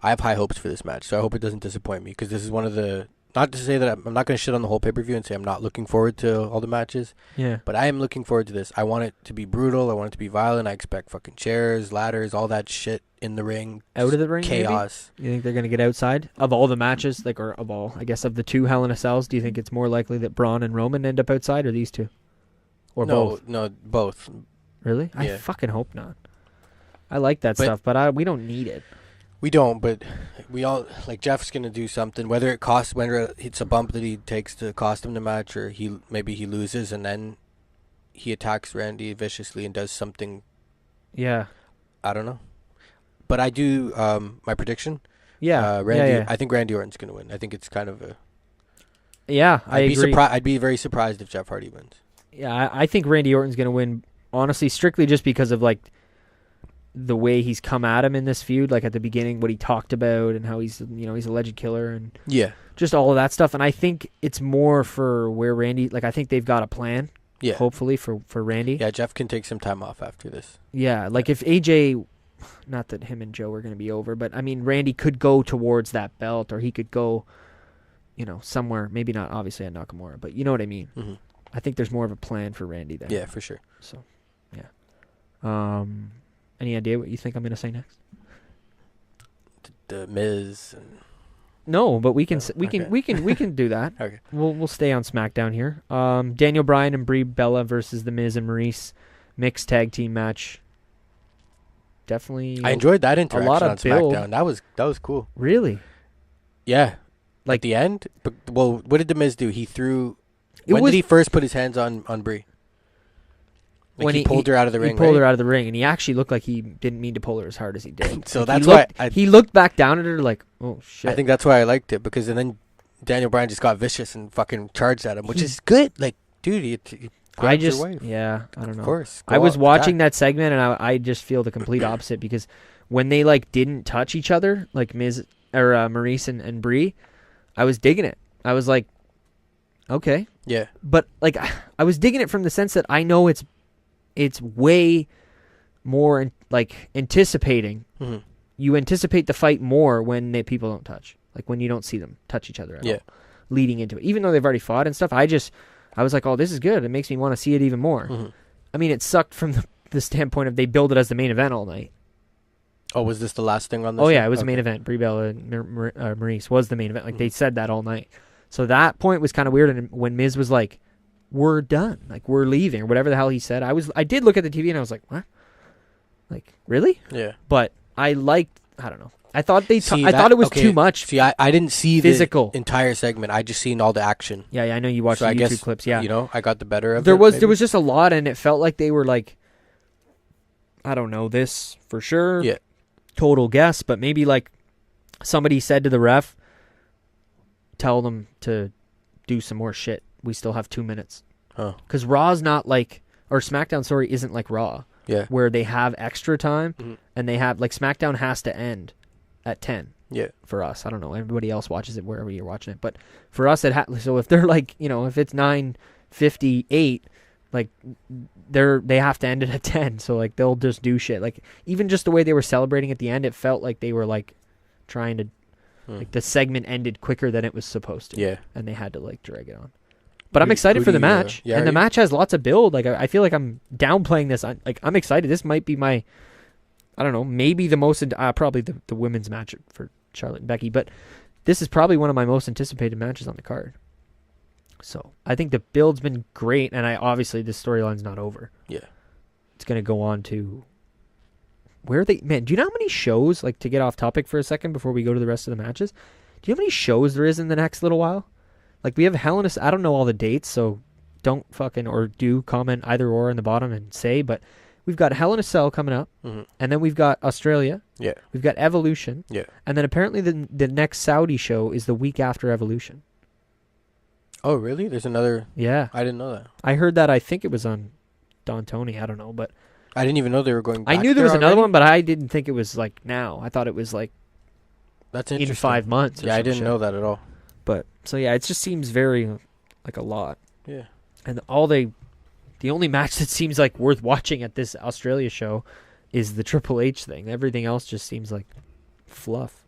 S2: I have high hopes for this match, so I hope it doesn't disappoint me, because this is one of the... Not to say that I'm not going to shit on the whole pay-per-view and say I'm not looking forward to all the matches.
S1: Yeah.
S2: But I am looking forward to this. I want it to be brutal. I want it to be violent. I expect fucking chairs, ladders, all that shit in the ring.
S1: Out of the ring,
S2: chaos.
S1: Maybe? You think they're going to get outside? Of all the matches, or of all, I guess, of the two Hell in a Cells, do you think it's more likely that Braun and Roman end up outside, or these two? Or both?
S2: No, both.
S1: Really?
S2: Yeah.
S1: I fucking hope not. I like that stuff, but we don't need it.
S2: We don't, but we all Jeff's gonna do something. Whether it's a bump that he takes to cost him the match, or maybe he loses and then he attacks Randy viciously and does something.
S1: Yeah,
S2: I don't know, but I do my prediction.
S1: Yeah,
S2: Randy.
S1: Yeah.
S2: I think Randy Orton's gonna win. I think it's kind of a.
S1: Yeah, I agree.
S2: I'd be very surprised if Jeff Hardy wins.
S1: Yeah, I think Randy Orton's gonna win. Honestly, strictly just because of the way he's come at him in this feud, at the beginning, what he talked about and how he's he's a alleged killer and just all of that stuff. And I think it's more for where Randy, I think they've got a plan. Yeah. Hopefully for Randy.
S2: Yeah, Jeff can take some time off after this.
S1: Yeah, if AJ, not that him and Joe are going to be over, but I mean Randy could go towards that belt, or he could go, somewhere. Maybe not obviously at Nakamura, but you know what I mean. Mm-hmm. I think there's more of a plan for Randy there.
S2: Yeah, for sure.
S1: So, yeah. Any idea what you think I'm going to say next?
S2: The Miz.
S1: No, but we can do that.
S2: Okay.
S1: We'll stay on SmackDown here. Daniel Bryan and Brie Bella versus The Miz and Maurice, mixed tag team match. Definitely.
S2: I enjoyed that interaction
S1: a lot of
S2: on SmackDown. That was cool.
S1: Really?
S2: Yeah. At the end. But, what did The Miz do? He threw. When did he first put his hands on Brie? When he pulled her out of the ring.
S1: He pulled her out of the ring, and he actually looked like he didn't mean to pull her as hard as he did.
S2: So that's why
S1: he looked back down at her oh shit.
S2: I think that's why I liked it, because then Daniel Bryan just got vicious and fucking charged at him, which is good. Dude, he grabbed your wife.
S1: Yeah, I don't know.
S2: Of course.
S1: I was watching that segment, and I just feel the complete opposite, because when they didn't touch each other, Miz or Maurice and Brie, I was digging it. I was like, okay.
S2: Yeah.
S1: But I was digging it from the sense that I know it's way more anticipating. Mm-hmm. You anticipate the fight more when people don't touch, when you don't see them touch each other at all, leading into it. Even though they've already fought and stuff, I was like, oh, this is good. It makes me want to see it even more. Mm-hmm. I mean, it sucked from the standpoint of they build it as the main event all night.
S2: Oh, was this the last thing on this?
S1: Oh, yeah, it was the main event. Brie Bella and Maurice was the main event. They said that all night. So that point was kind of weird. And when Miz was like, we're done, we're leaving, or whatever the hell he said, I did look at the TV and I was like, what? Really?
S2: Yeah.
S1: But I don't know. I thought I thought it was too much.
S2: See, I didn't see
S1: physical
S2: the entire segment. I just seen all the action.
S1: Yeah, I know you watched the YouTube clips. Yeah,
S2: I got the better of it.
S1: There was just a lot, and it felt like they were I don't know this for sure.
S2: Yeah.
S1: Total guess, but maybe somebody said to the ref, tell them to do some more shit. We still have 2 minutes.
S2: Huh.
S1: Because Raw's not or SmackDown, isn't like Raw.
S2: Yeah.
S1: Where they have extra time, and they have, SmackDown has to end at 10.
S2: Yeah.
S1: For us, I don't know. Everybody else watches it wherever you're watching it, but for us, so if they're like, if it's 9:58, like they have to end it at 10. So like they'll just do shit. Like even just the way they were celebrating at the end, it felt like they were like trying to, like the segment ended quicker than it was supposed to.
S2: Yeah.
S1: And they had to like drag it on. But I'm excited for the match, and the match has lots of build. Like I feel like I'm downplaying this. I'm excited. This might be my, I don't know, maybe the most, probably the women's match for Charlotte and Becky. But this is probably one of my most anticipated matches on the card. So I think the build's been great, and obviously this storyline's not over.
S2: Yeah,
S1: it's gonna go on to where do you know how many shows? Like to get off topic for a second before we go to the rest of the matches, do you know how many shows there is in the next little while? Like, we have Hell in a Cell. I don't know all the dates, so don't fucking, or do comment either or in the bottom and say, but we've got Hell in a Cell coming up, and then we've got Australia.
S2: Yeah.
S1: We've got Evolution.
S2: Yeah.
S1: And then apparently the next Saudi show is the week after Evolution.
S2: Oh, really? There's another?
S1: Yeah.
S2: I didn't know that.
S1: I heard that. I think it was on Don Tony. I don't know, but
S2: I didn't even know they were going back.
S1: I knew there was another one, but I didn't think it was like now. I thought it was like
S2: that's interesting.
S1: In 5 months.
S2: Yeah, I didn't know that at all.
S1: But so yeah, it just seems very like a lot.
S2: Yeah.
S1: And the only match that seems like worth watching at this Australia show is the Triple H thing. Everything else just seems like fluff.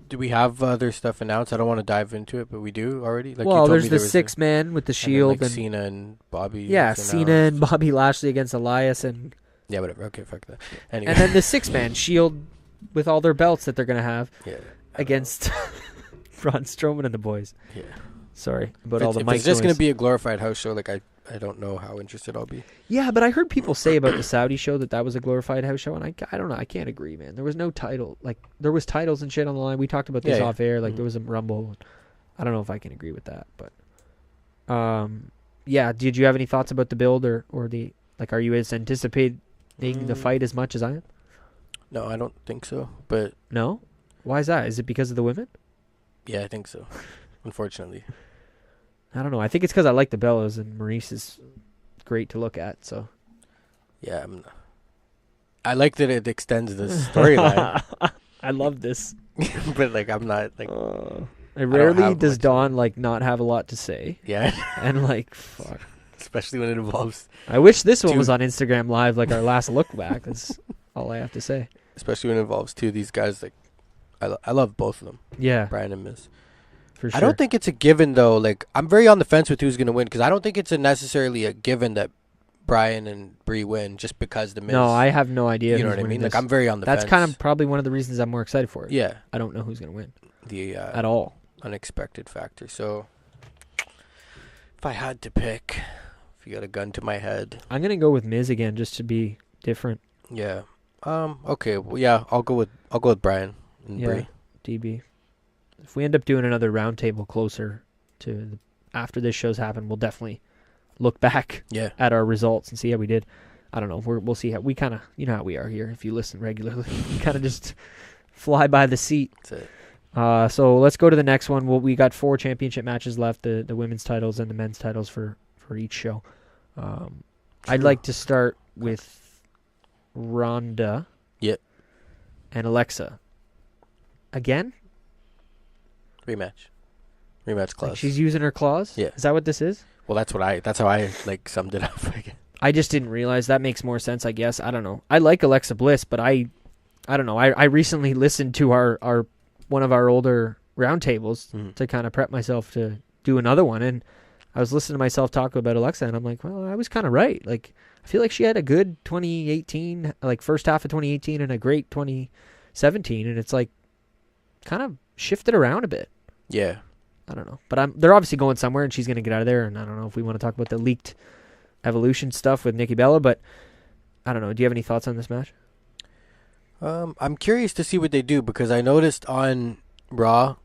S2: Do we have other stuff announced? I don't want to dive into it, but we do already. Like,
S1: well, there's the 6-man with the Shield
S2: and Cena and Bobby.
S1: Yeah, Cena and Bobby Lashley against Elias and.
S2: Yeah, whatever. Okay, fuck that. Anyway.
S1: And then the 6-man Shield with all their belts that they're gonna have against Braun Strowman and the boys.
S2: Yeah.
S1: Sorry about all the mic noise.
S2: If it's just gonna be a glorified house show, like I don't know how interested I'll be.
S1: Yeah, but I heard people say about the Saudi show that was a glorified house show, and I don't know. I can't agree, man. There was no title. Like, there was titles and shit on the line. We talked about this off air. Like, there was a Rumble. I don't know if I can agree with that, but yeah. Did you have any thoughts about the build or the like? Are you as anticipating the fight as much as I am?
S2: No, I don't think so. But
S1: no, why is that? Is it because of the women?
S2: Yeah, I think so. Unfortunately.
S1: I don't know. I think it's because I like the Bellas, and Maurice is great to look at. So,
S2: yeah, I like that it extends the storyline.
S1: I love this,
S2: but like I'm not like.
S1: Rarely does Dawn like not have a lot to say.
S2: Yeah,
S1: and like fuck,
S2: especially when it involves.
S1: I wish this one was on Instagram Live, like our last look back. That's all I have to say.
S2: Especially when it involves two of these guys. Like, I love both of them.
S1: Yeah,
S2: Brian and Miz.
S1: For sure.
S2: I don't think it's a given, though. Like, I'm very on the fence with who's going to win, because I don't think it's necessarily a given that Brian and Brie win just because the Miz.
S1: No, I have no idea.
S2: You know what I mean? Like, I'm very on the fence.
S1: That's kind of probably one of the reasons I'm more excited for it.
S2: Yeah.
S1: I don't know who's going to win. At all.
S2: Unexpected factor. So, if I had to pick, if you got a gun to my head.
S1: I'm going to go with Miz again, just to be different.
S2: Yeah. Okay. Well, yeah, I'll go with Brian and Brie.
S1: DB. If we end up doing another roundtable closer to after this show's happened, we'll definitely look back at our results and see how we did. I don't know. We'll see how we kind of, you know how we are here. If you listen regularly, we kind of just fly by the seat.
S2: That's it.
S1: So let's go to the next one. We got 4 championship matches left: the women's titles and the men's titles for each show. I'd like to start with Ronda.
S2: Yep.
S1: And Alexa. Again.
S2: Rematch clause.
S1: Like she's using her claws?
S2: Yeah.
S1: Is that what this is?
S2: Well, that's how I like summed it up.
S1: I just didn't realize. That makes more sense, I guess. I don't know. I like Alexa Bliss, but I don't know. I recently listened to our one of our older roundtables to kind of prep myself to do another one, and I was listening to myself talk about Alexa, and I'm like, well, I was kind of right. Like, I feel like she had a good 2018, like first half of 2018, and a great 2017, and it's like kind of shifted around a bit.
S2: Yeah.
S1: I don't know. But they're obviously going somewhere, and she's going to get out of there. And I don't know if we want to talk about the leaked Evolution stuff with Nikki Bella, but I don't know. Do you have any thoughts on this match?
S2: I'm curious to see what they do, because I noticed on Raw,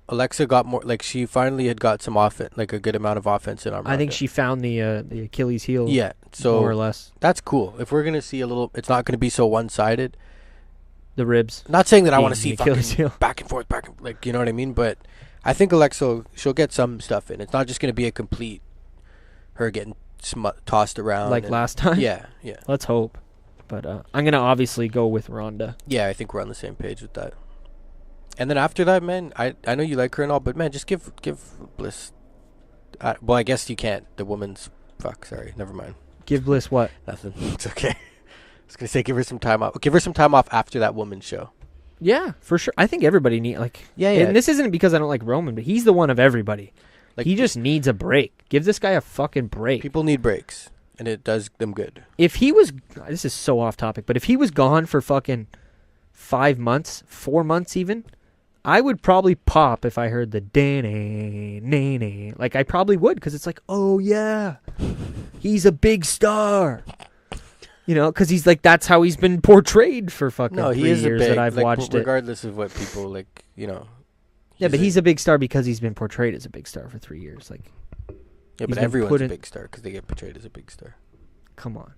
S2: Alexa got more, like she finally had got some offense, like a good amount of offense in Ronda.
S1: I think she found the Achilles heel.
S2: Yeah. So
S1: more or less.
S2: That's cool. If we're going to see a little, it's not going to be so one-sided.
S1: The ribs.
S2: Not saying that I want to see fucking back and forth, like, you know what I mean? But I think Alexa, she'll get some stuff in. It's not just going to be a complete her getting tossed around.
S1: Like last time?
S2: Yeah.
S1: Let's hope. But I'm going to obviously go with Ronda.
S2: Yeah, I think we're on the same page with that. And then after that, man, I know you like her and all, but man, just give Bliss. Well, I guess you can't. The woman's fuck. Sorry, never mind.
S1: Give Bliss what?
S2: Nothing. It's okay. I was gonna say give her some time off. Give her some time off after that woman's show.
S1: Yeah, for sure. I think everybody need
S2: Yeah.
S1: And this isn't because I don't like Roman, but he's the one of everybody.
S2: Like,
S1: he just needs a break. Give this guy a fucking break.
S2: People need breaks, and it does them good.
S1: If he was, this is so off topic, but if he was gone for fucking 5 months, 4 months even, I would probably pop if I heard the nay. Like I probably would, because it's like, oh yeah, he's a big star. You know, because he's like, that's how he's been portrayed for fucking 3 years that I've watched
S2: regardless of what people like, you know.
S1: Yeah, but he's a big star because he's been portrayed as a big star for 3 years. Like,
S2: yeah, but everyone's a big star because they get portrayed as a big star.
S1: Come on,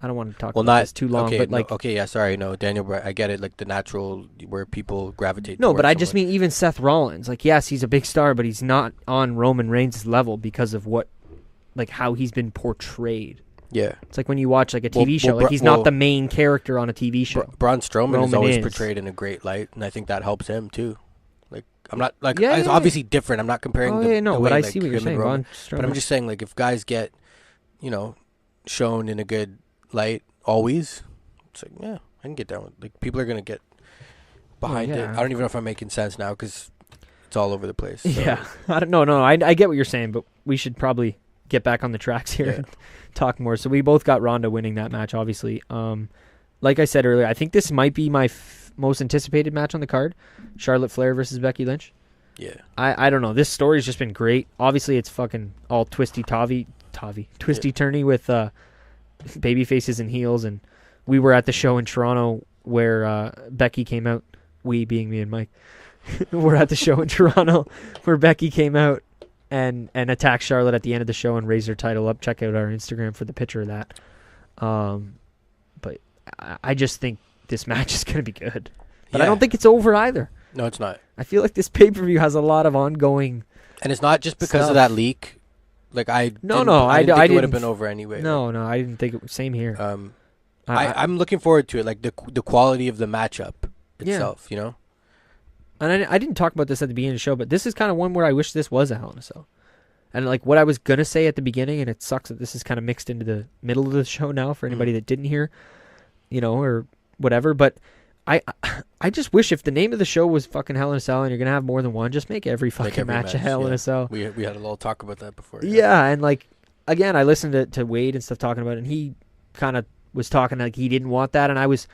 S1: I don't want to talk about this too long.
S2: Okay,
S1: but like,
S2: okay, yeah, sorry, no, Daniel, I get it. Like the natural where people gravitate.
S1: No, but I just mean even Seth Rollins. Like, yes, he's a big star, but he's not on Roman Reigns' level because of how he's been portrayed.
S2: Yeah,
S1: it's like when you watch like a TV show, like he's not the main character on a TV show.
S2: Braun Strowman is always portrayed in a great light, and I think that helps him too. Like I'm not like it's obviously different. I'm not comparing.
S1: The way, I see what you're saying, Braun Strowman.
S2: But I'm just saying, like if guys get, shown in a good light always, it's like I can get down with. Like people are gonna get behind it. I don't even know if I'm making sense now because it's all over the place. So. Yeah,
S1: I don't know. No, I get what you're saying, but we should probably get back on the tracks here and talk more. So we both got Ronda winning that match, obviously. Like I said earlier, I think this might be my most anticipated match on the card, Charlotte Flair versus Becky Lynch.
S2: Yeah.
S1: I don't know. This story's just been great. Obviously, it's fucking all twisty-turny with baby faces and heels. And we were at the show in Toronto where Becky came out, we being me and Mike. We're at the show in Toronto where Becky came out and attack Charlotte at the end of the show and raise her title up. Check out our Instagram for the picture of that. But I just think this match is going to be good. But I don't think it's over either.
S2: No, it's not.
S1: I feel like this pay-per-view has a lot of ongoing
S2: and it's not just because of that leak. Like I didn't think it would have been over anyway.
S1: No, I didn't think it was. Same here.
S2: I'm looking forward to it, like the quality of the matchup itself,
S1: And I didn't talk about this at the beginning of the show, but this is kind of one where I wish this was a Hell in a Cell. And like what I was going to say at the beginning, and it sucks that this is kind of mixed into the middle of the show now for anybody that didn't hear, or whatever. But I just wish if the name of the show was fucking Hell in a Cell and you're going to have more than one, just make every fucking match a Hell in a Cell.
S2: We had a little talk about that before.
S1: Yeah, and like, again, I listened to Wade and stuff talking about it, and he kind of was talking like he didn't want that, and I was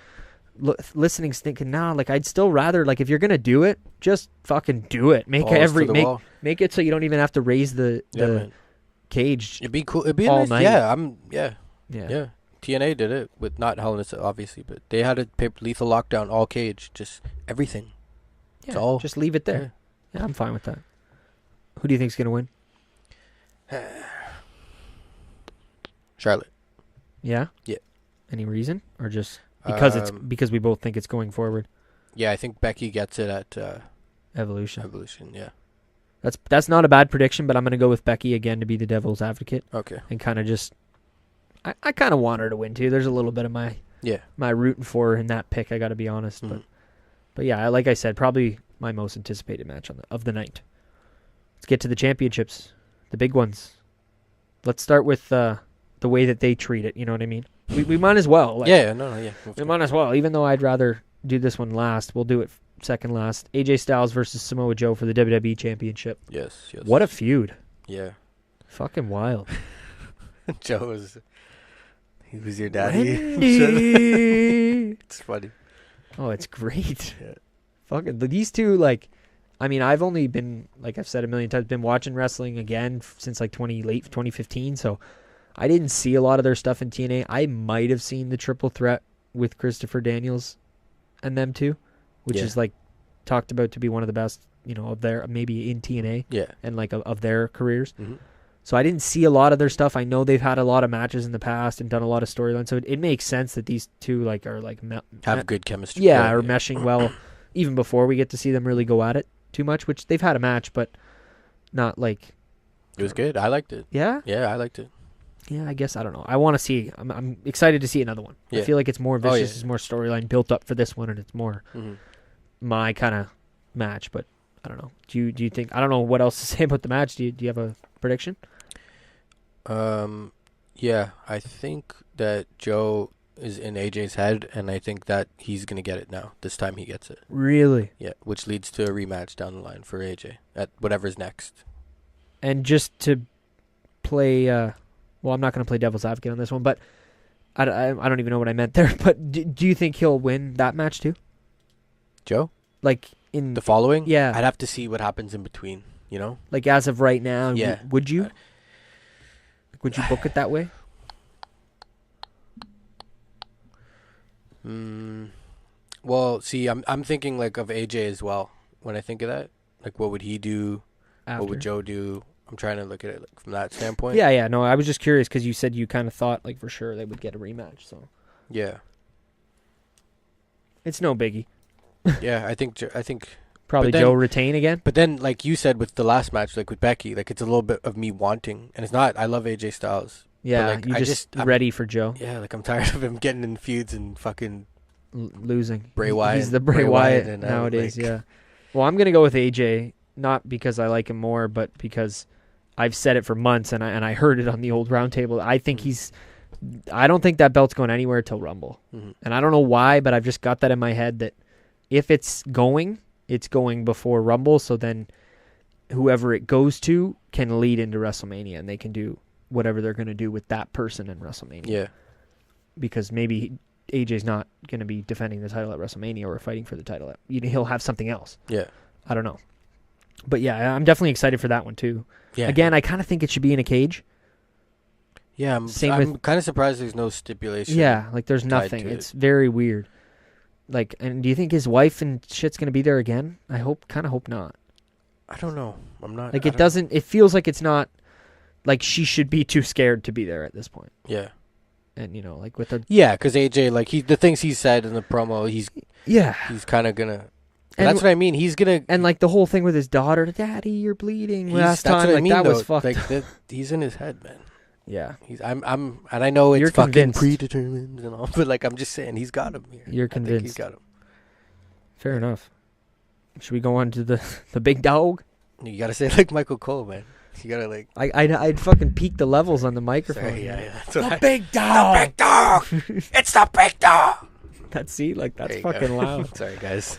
S1: listening thinking, like I'd still rather, like if you're gonna do it, just fucking do it. Make it so you don't even have to raise the cage.
S2: It'd be cool. It'd be
S1: all
S2: nice.
S1: night.
S2: Yeah. TNA did it with not Hell in a Cell, obviously, but they had a lethal lockdown, all cage, just everything.
S1: Yeah, just leave it there. Yeah, I'm fine with that. Who do you think's gonna win?
S2: Charlotte.
S1: Yeah.
S2: Yeah.
S1: Any reason, or just because we both think it's going forward?
S2: Yeah, I think Becky gets it at
S1: Evolution.
S2: Evolution, yeah.
S1: That's not a bad prediction, but I'm gonna go with Becky again to be the devil's advocate.
S2: Okay.
S1: And kind of just, I kind of want her to win too. There's a little bit of my rooting for her in that pick. I got to be honest, but yeah, like I said, probably my most anticipated match of the night. Let's get to the championships, the big ones. Let's start with the way that they treat it. You know what I mean? We might as well. We might as well. Even though I'd rather do this one last, we'll do it second last. AJ Styles versus Samoa Joe for the WWE Championship.
S2: Yes.
S1: What a feud.
S2: Yeah.
S1: Fucking wild.
S2: Joe he was your daddy. It's funny.
S1: Oh, it's great. Yeah. Fucking these two, like, I mean, I've only been, like I've said a million times, been watching wrestling again since like late 2015, so I didn't see a lot of their stuff in TNA. I might have seen the triple threat with Christopher Daniels and them two, which is like talked about to be one of the best, of their, maybe in TNA and like of their careers. Mm-hmm. So I didn't see a lot of their stuff. I know they've had a lot of matches in the past and done a lot of storylines. So it makes sense that these two like are like
S2: have good chemistry.
S1: Yeah, are meshing well even before we get to see them really go at it too much, which they've had a match, but not like.
S2: It was good. I liked it.
S1: Yeah?
S2: Yeah, I liked it.
S1: Yeah, I guess, I don't know. I want to see, I'm excited to see another one. Yeah. I feel like it's more vicious, it's more storyline built up for this one, and it's more my kind of match, but I don't know. Do you think? I don't know what else to say about the match. Do you have a prediction?
S2: Yeah, I think that Joe is in AJ's head, and I think that he's gonna get it now. This time he gets it.
S1: Really?
S2: Yeah, which leads to a rematch down the line for AJ at whatever's next.
S1: And just to play, well, I'm not going to play devil's advocate on this one, but I don't even know what I meant there. But do you think he'll win that match too?
S2: Joe?
S1: Like in
S2: The following?
S1: Yeah.
S2: I'd have to see what happens in between, you know?
S1: Like as of right now,
S2: Yeah.
S1: Would you? Would you book it that way?
S2: Well, see, I'm thinking like of AJ as well. When I think of that, like what would he do?
S1: After?
S2: What would Joe do? I'm trying to look at it like, from that standpoint.
S1: Yeah. No, I was just curious because you said you kind of thought like for sure they would get a rematch. So
S2: Yeah.
S1: it's no biggie.
S2: Yeah, I think
S1: Probably
S2: But then-
S1: Joe retain again.
S2: But then, like you said with the last match, like with Becky, like it's a little bit of me wanting, and it's not. I love AJ Styles.
S1: Yeah,
S2: like,
S1: you
S2: I
S1: just
S2: I'm-
S1: ready for Joe
S2: Yeah, like I'm tired of him getting in feuds and fucking
S1: losing.
S2: Bray Wyatt.
S1: He's the Bray
S2: Bray
S1: Wyatt
S2: Wyatt and,
S1: nowadays.
S2: like-
S1: Yeah. Well, I'm gonna go with AJ, not because I like him more, but because I've said it for months, and I heard it on the old roundtable. I think I don't think that belt's going anywhere till Rumble, and I don't know why, but I've just got that in my head that if it's going before Rumble, so then whoever it goes to can lead into WrestleMania, and they can do whatever they're going to do with that person in WrestleMania.
S2: Yeah.
S1: Because maybe AJ's not going to be defending the title at WrestleMania or fighting for the title. He'll have something else.
S2: Yeah.
S1: I don't know. But yeah, I'm definitely excited for that one too.
S2: Yeah.
S1: Again, I kind of think it should be in a cage.
S2: Yeah, I'm kind of surprised there's no stipulation.
S1: Yeah, like there's
S2: tied
S1: nothing.
S2: to
S1: It's very weird. Like, and do you think his wife and shit's going to be there again? I kind of hope not.
S2: I don't know. I'm not.
S1: Like, it feels like it's not, like she should be too scared to be there at this point.
S2: Yeah.
S1: And, like with her.
S2: Yeah, because AJ, like, the things he said in the promo, he's kind of going to. That's what I mean. He's going to.
S1: And, like, the whole thing with his daughter, Daddy, you're bleeding. Last
S2: that's
S1: time,
S2: what I
S1: like,
S2: mean,
S1: that
S2: though.
S1: was fucked
S2: Like,
S1: up.
S2: he's in his head, man.
S1: Yeah.
S2: And I know it's
S1: You're
S2: fucking
S1: convinced.
S2: predetermined and all, but, like, I'm just saying, he's got him here.
S1: You're
S2: I think
S1: convinced.
S2: he's got him.
S1: Fair enough. Should we go on to the big dog?
S2: You got to say, like, Michael Cole, man. You got to, like.
S1: I'd fucking peak the levels on the microphone.
S2: Sorry, yeah. That's
S1: The big dog!
S2: The big dog! It's the big dog!
S1: That's
S2: There you
S1: fucking
S2: go.
S1: loud.
S2: Sorry, guys.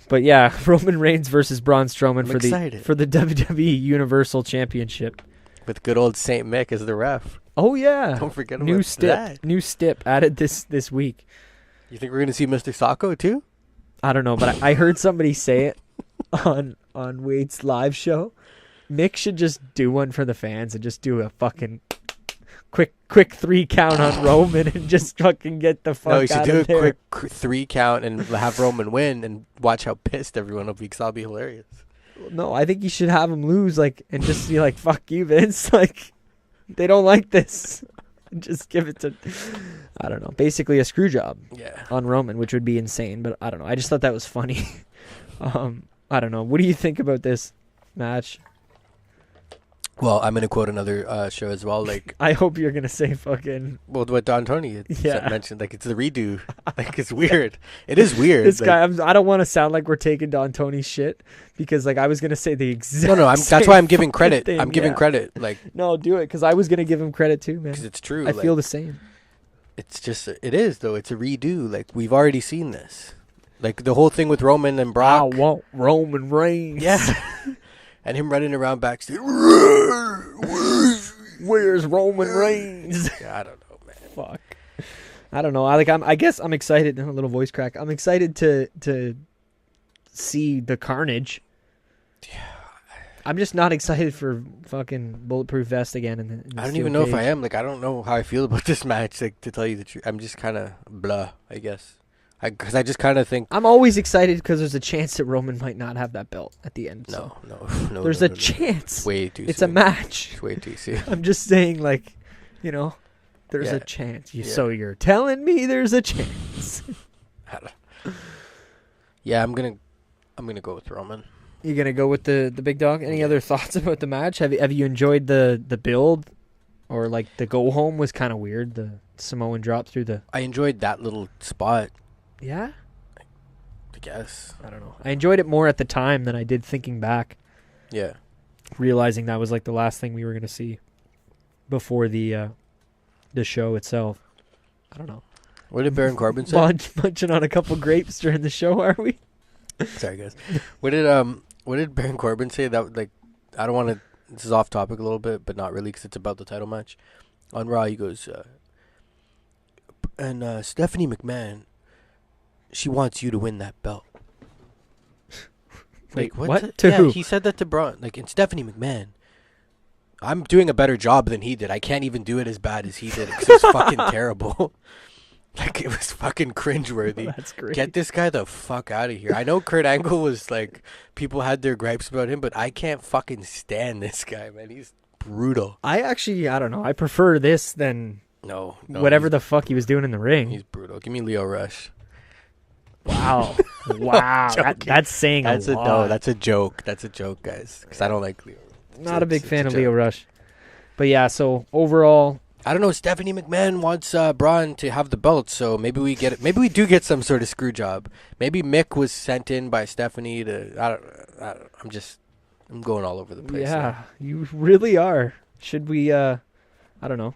S1: But yeah, Roman Reigns versus Braun Strowman
S2: I'm excited.
S1: for the WWE Universal Championship.
S2: With good old Saint Mick as the ref.
S1: Oh yeah.
S2: Don't forget about that.
S1: New stip added this week.
S2: You think we're going to see Mr. Sacco, too?
S1: I don't know, but I heard somebody say it on Wade's live show. Mick should just do one for the fans and just do a fucking quick 3 count on Roman and just fucking get the fuck out of there.
S2: No, you should do a quick 3 count and have Roman win and watch how pissed everyone will be, because that'll be hilarious.
S1: No, I think you should have him lose, like, and just be like, fuck you, Vince. Like, they don't like this. Just give it to, I don't know, basically a screw job on Roman, which would be insane, but I don't know. I just thought that was funny. I don't know. What do you think about this match?
S2: Well, I'm going to quote another show as well. Like,
S1: I hope you're going to say fucking...
S2: Well, what Don Tony mentioned, like, it's the redo. Like, it's weird. It is weird.
S1: This guy, I don't want to sound like we're taking Don Tony's shit, because, like, I was going to say the exact
S2: that's why I'm giving credit.
S1: Thing,
S2: I'm giving credit. Like,
S1: no, do it, because I was going to give him credit too, man.
S2: Because it's true.
S1: I feel the same.
S2: It's just, it is, though. It's a redo. Like, we've already seen this. Like, the whole thing with Roman and Brock.
S1: I want Roman Reigns.
S2: Yeah. And him running around backstage.
S1: Where's Roman Reigns?
S2: Yeah, I don't know, man.
S1: Fuck. I don't know. I guess I'm excited. A little voice crack. I'm excited to see the carnage.
S2: Yeah.
S1: I'm just not excited for fucking bulletproof vest again. In the
S2: I don't
S1: steel
S2: even know
S1: cage.
S2: if I am. Like, I don't know how I feel about this match. Like, to tell you the truth, I'm just kind of blah, I guess. Because I just kind of think...
S1: I'm always excited because there's a chance that Roman might not have that belt at the end.
S2: No.
S1: There's a chance.
S2: It's way too soon.
S1: It's a match.
S2: It's way too soon.
S1: I'm just saying, like, there's a chance. So you're telling me there's a chance.
S2: Yeah, I'm gonna go with Roman.
S1: You're gonna go with the big dog. Any other thoughts about the match? Have you enjoyed the build, or like the go home was kind of weird? The Samoan drop through the.
S2: I enjoyed that little spot.
S1: Yeah.
S2: guess.
S1: I don't know. I enjoyed it more at the time than I did thinking back,
S2: Yeah.
S1: realizing that was like the last thing we were going to see before the show itself. I don't know.
S2: What did Baron Corbin say?
S1: Munching on a couple grapes during the show, are we?
S2: Sorry, guys. What did Baron Corbin say? That like, I don't want to. This is off topic a little bit, but not really, because it's about the title match. On Raw, he goes, and Stephanie McMahon, she wants you to win that belt.
S1: Wait,
S2: Like,
S1: what? To who?
S2: He said that to Braun. Like, and Stephanie McMahon, I'm doing a better job than he did. I can't even do it as bad as he did because it was fucking terrible. Like, it was fucking cringeworthy.
S1: That's great.
S2: Get this guy the fuck out of here. I know Kurt Angle was like, people had their gripes about him, but I can't fucking stand this guy, man. He's brutal.
S1: I don't know. I prefer this than
S2: No,
S1: whatever the fuck he was doing in the ring.
S2: He's brutal. Give me Leo Rush.
S1: Wow. Wow. That's saying a lot.
S2: No, that's a joke. That's a joke, guys. Because I don't like Leo.
S1: Not a big fan of Leo Rush. But yeah, so overall,
S2: I don't know. Stephanie McMahon wants Braun to have the belt, so maybe we get it. Maybe we do get some sort of screw job. Maybe Mick was sent in by Stephanie to. I'm going all over the place.
S1: yeah,
S2: now.
S1: you really are. Should we? I don't know.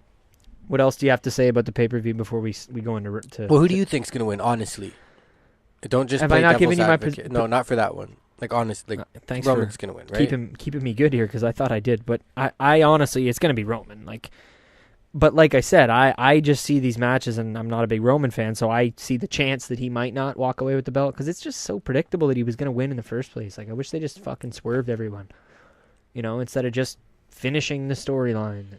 S1: What else do you have to say about the pay-per-view before we go into?
S2: Well, who do you think's gonna win? Honestly, don't just.
S1: Have
S2: play
S1: I not
S2: devil's
S1: given you my
S2: advocate. No, not for that one. Like, honestly,
S1: thanks
S2: Roman's
S1: for
S2: gonna win, right?
S1: keeping me good here, because I thought I did, but I honestly, it's gonna be Roman. But like I said, I just see these matches, and I'm not a big Roman fan, so I see the chance that he might not walk away with the belt, because it's just so predictable that he was going to win in the first place. Like, I wish they just fucking swerved everyone, instead of just finishing the storyline.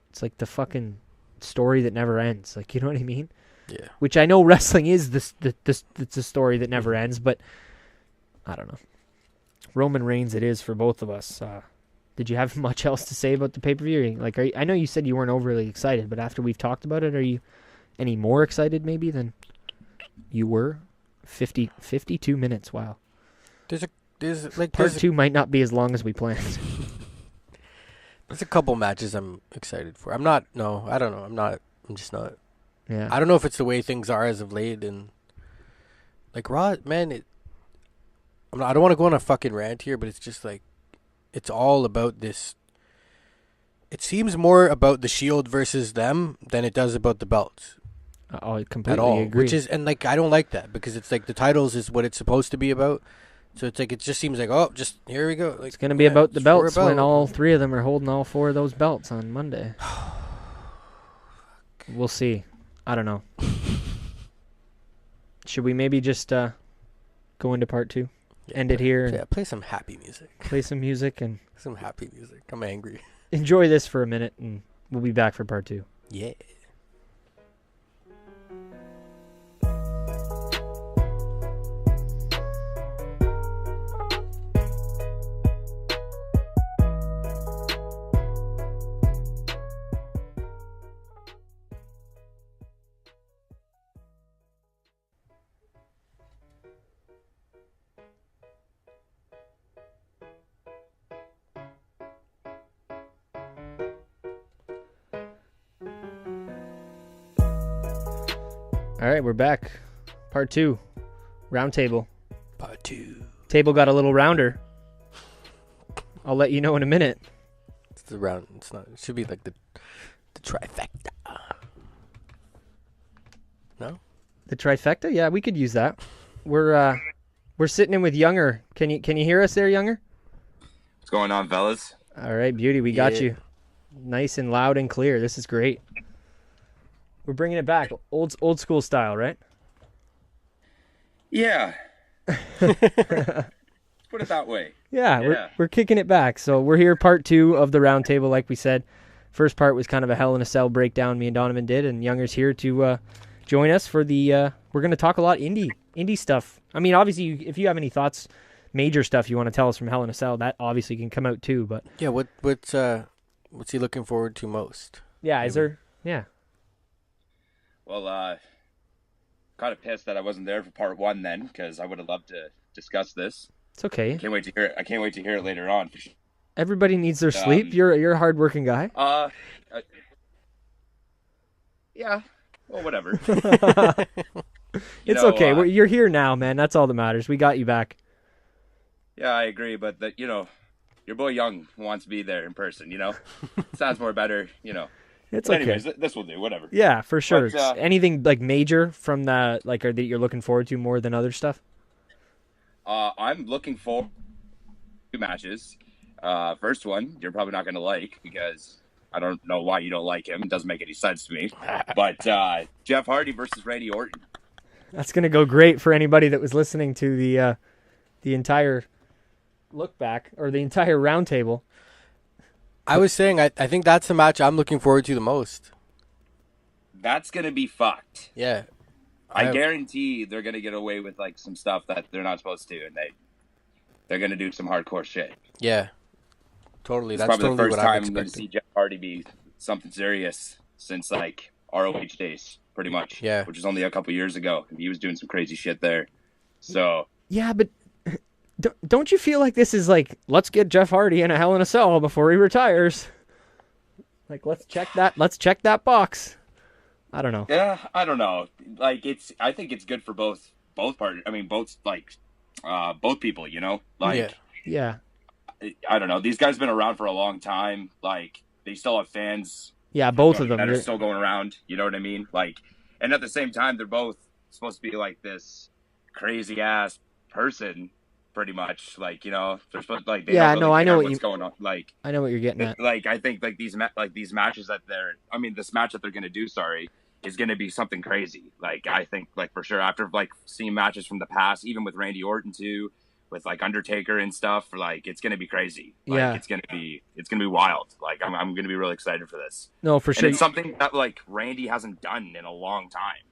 S1: It's like the fucking story that never ends. Like, you know what I mean?
S2: Yeah.
S1: Which I know wrestling is it's a story that never ends, but I don't know. Roman Reigns it is for both of us. Did you have much else to say about the pay-per-view? Like, I know you said you weren't overly excited, but after we've talked about it, are you any more excited maybe than you were? 52 minutes, wow. Part 2 might not be as long as we planned.
S2: There's a couple matches I'm excited for. I don't know. I'm just not.
S1: Yeah.
S2: I don't know if it's the way things are as of late, and like Raw, man, I don't want to go on a fucking rant here, but it's just like, it's all about this. It seems more about the Shield versus them than it does about the belts.
S1: I completely
S2: at all,
S1: agree.
S2: I don't like that, because it's like the titles is what it's supposed to be about. So it's like, it just seems like, oh, just here we go. Like,
S1: it's going to be about the belts when all three of them are holding all four of those belts on Monday. We'll see. I don't know. Should we maybe just go into part 2? End it here.
S2: Yeah, play some happy music.
S1: Play some music and
S2: Some happy music. I'm angry.
S1: enjoy this for a minute, and we'll be back for part 2.
S2: Yeah.
S1: All right, we're back. Part 2. Round table.
S2: Part 2.
S1: Table got a little rounder. I'll let you know in a minute.
S2: It's the round. It's not. It should be like the trifecta. No?
S1: The trifecta? Yeah, we could use that. We're sitting in with Younger. Can you hear us there, Younger?
S3: What's going on, fellas?
S1: All right, beauty. We got you. Nice and loud and clear. This is great. We're bringing it back. Old school style, right?
S3: Yeah. Put it that way.
S1: Yeah, we're kicking it back. So we're here, part 2 of the round table, like we said. First part was kind of a Hell in a Cell breakdown me and Donovan did, and Younger's here to join us for the... we're going to talk a lot indie stuff. I mean, obviously, if you have any thoughts, major stuff you want to tell us from Hell in a Cell, that obviously can come out too, but...
S2: Yeah, what's he looking forward to most?
S1: Yeah, is there... Yeah.
S3: Well, kind of pissed that I wasn't there for part 1 then, because I would have loved to discuss this.
S1: It's okay.
S3: I can't wait to hear it later on. For sure.
S1: Everybody needs their sleep. You're a hardworking guy.
S3: Yeah. Well, whatever.
S1: It's okay. You're here now, man. That's all that matters. We got you back.
S3: Yeah, I agree, but your boy Young wants to be there in person. Sounds more better.
S1: It's
S3: but
S1: okay.
S3: Anyways, this will do. Whatever.
S1: Yeah, for sure.
S3: But,
S1: anything like major from that, like, or that you're looking forward to more than other stuff?
S3: I'm looking forward to 2 matches. First one, you're probably not going to like because I don't know why you don't like him. It doesn't make any sense to me. But Jeff Hardy versus Randy Orton.
S1: That's going to go great for anybody that was listening to the entire look back or the entire roundtable.
S2: I was saying, I think that's the match I'm looking forward to the most.
S3: That's going to be fucked.
S2: Yeah.
S3: I guarantee they're going to get away with like some stuff that they're not supposed to, and they're going to do some hardcore shit.
S2: Yeah. Totally.
S3: It's
S2: That's
S3: probably
S2: totally
S3: the first
S2: what I'm
S3: time I'm going to see Jeff Hardy be something serious since like ROH days, pretty much.
S2: Yeah.
S3: Which was only a couple years ago. He was doing some crazy shit there. So.
S1: Yeah, but don't you feel like this is like, let's get Jeff Hardy in a Hell in a Cell before he retires? Like, let's check that box. I don't know.
S3: Yeah, I don't know. Like, I think it's good for both parties. I mean, both people, Like,
S1: yeah.
S3: I don't know. These guys have been around for a long time. Like, they still have fans.
S1: Yeah, both of them.
S3: That are still going around. You know what I mean? Like, and at the same time, they're both supposed to be like this crazy ass person, pretty much. Like, they're supposed to, like, they don't really
S1: I know
S3: what's going on. Like,
S1: I know what you're getting at.
S3: Like, I think like these matches that this match that they're gonna do, is gonna be something crazy. Like, I think like for sure after like seeing matches from the past, even with Randy Orton too, with like Undertaker and stuff, like it's gonna be crazy. Like,
S1: yeah,
S3: it's gonna be wild. Like I'm gonna be really excited for this.
S1: No, for
S3: and
S1: sure.
S3: It's something that like Randy hasn't done in a long time.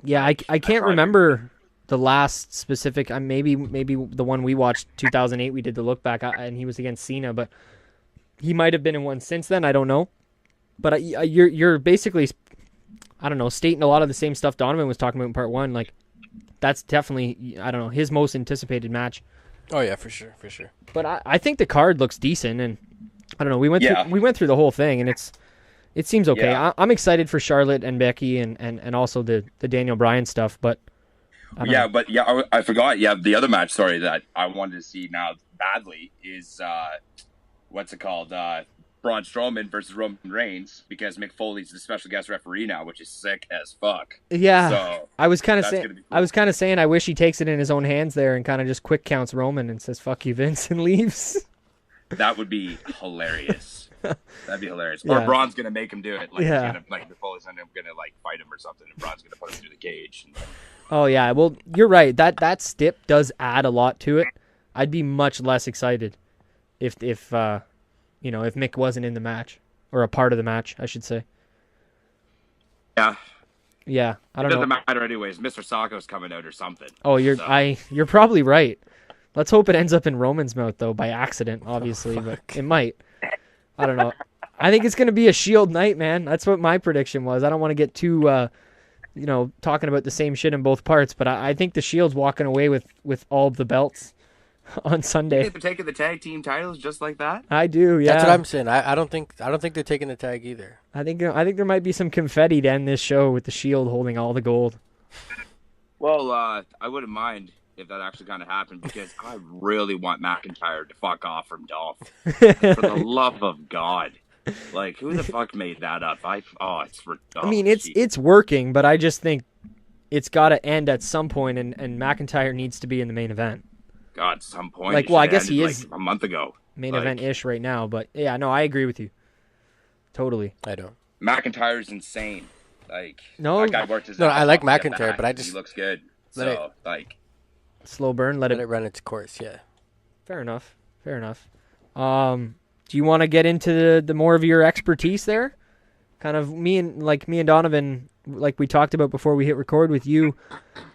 S1: Yeah, I can't remember the last specific. Maybe the one we watched 2008. We did the look back, and he was against Cena, but he might have been in one since then. I don't know. But you're basically, I don't know, stating a lot of the same stuff Donovan was talking about in part 1. Like, that's definitely, I don't know, his most anticipated match.
S2: Oh yeah, for sure.
S1: But I think the card looks decent, and I don't know. We went through the whole thing, and it seems okay.
S3: Yeah.
S1: I'm excited for Charlotte and Becky, and also the Daniel Bryan stuff. But
S3: I forgot. Yeah, the other match. Sorry, that I wanted to see now badly is what's it called? Braun Strowman versus Roman Reigns, because Mick Foley's the special guest referee now, which is sick as fuck.
S1: Yeah,
S3: so
S1: I was kind of saying,
S3: cool.
S1: I was kind of saying, I wish he takes it in his own hands there and kind of just quick counts Roman and says "fuck you, Vince" and leaves.
S3: That would be hilarious. That'd be hilarious.
S1: Yeah.
S3: Or Braun's gonna make him do it. Like,
S1: yeah.
S3: Mick Foley's gonna like fight him or something, and Braun's gonna put him through the cage.
S1: Oh yeah, well you're right. That stip does add a lot to it. I'd be much less excited if Mick wasn't in the match. Or a part of the match, I should say.
S3: Yeah.
S1: Yeah, I don't know.
S3: It doesn't matter anyways. Mr. Sacco's coming out or something.
S1: Oh, you're probably right. Let's hope it ends up in Roman's mouth, though, by accident, obviously. But it might. I don't know. I think it's going to be a Shield night, man. That's what my prediction was. I don't want to get too, talking about the same shit in both parts, but I think the Shield's walking away with all of the belts on Sunday.
S3: You think they're taking the tag team titles just like that?
S1: I do, yeah.
S2: That's what I'm saying. I don't think they're taking the tag either.
S1: I think there might be some confetti to end this show with the Shield holding all the gold.
S3: Well, I wouldn't mind if that actually kind of happened, because I really want McIntyre to fuck off from Dolph. For the love of God. Like, who the fuck made that up?
S1: It's working, but I just think it's got to end at some point, and McIntyre needs to be in the main event.
S3: God, some point.
S1: Like, well, I guess he is
S3: like a month ago.
S1: Main event-ish right now, but yeah, no, I agree with you. Totally.
S2: I don't.
S3: McIntyre's insane. Like,
S1: no,
S3: that guy worked his
S2: no,
S3: ass
S2: I like
S3: off to get
S2: McIntyre,
S3: back.
S2: but I just
S3: he looks good.
S1: Slow burn. Let it
S2: run its course. Yeah.
S1: Fair enough. Do you want to get into the more of your expertise there? Kind of me and Donovan, like we talked about before we hit record with you.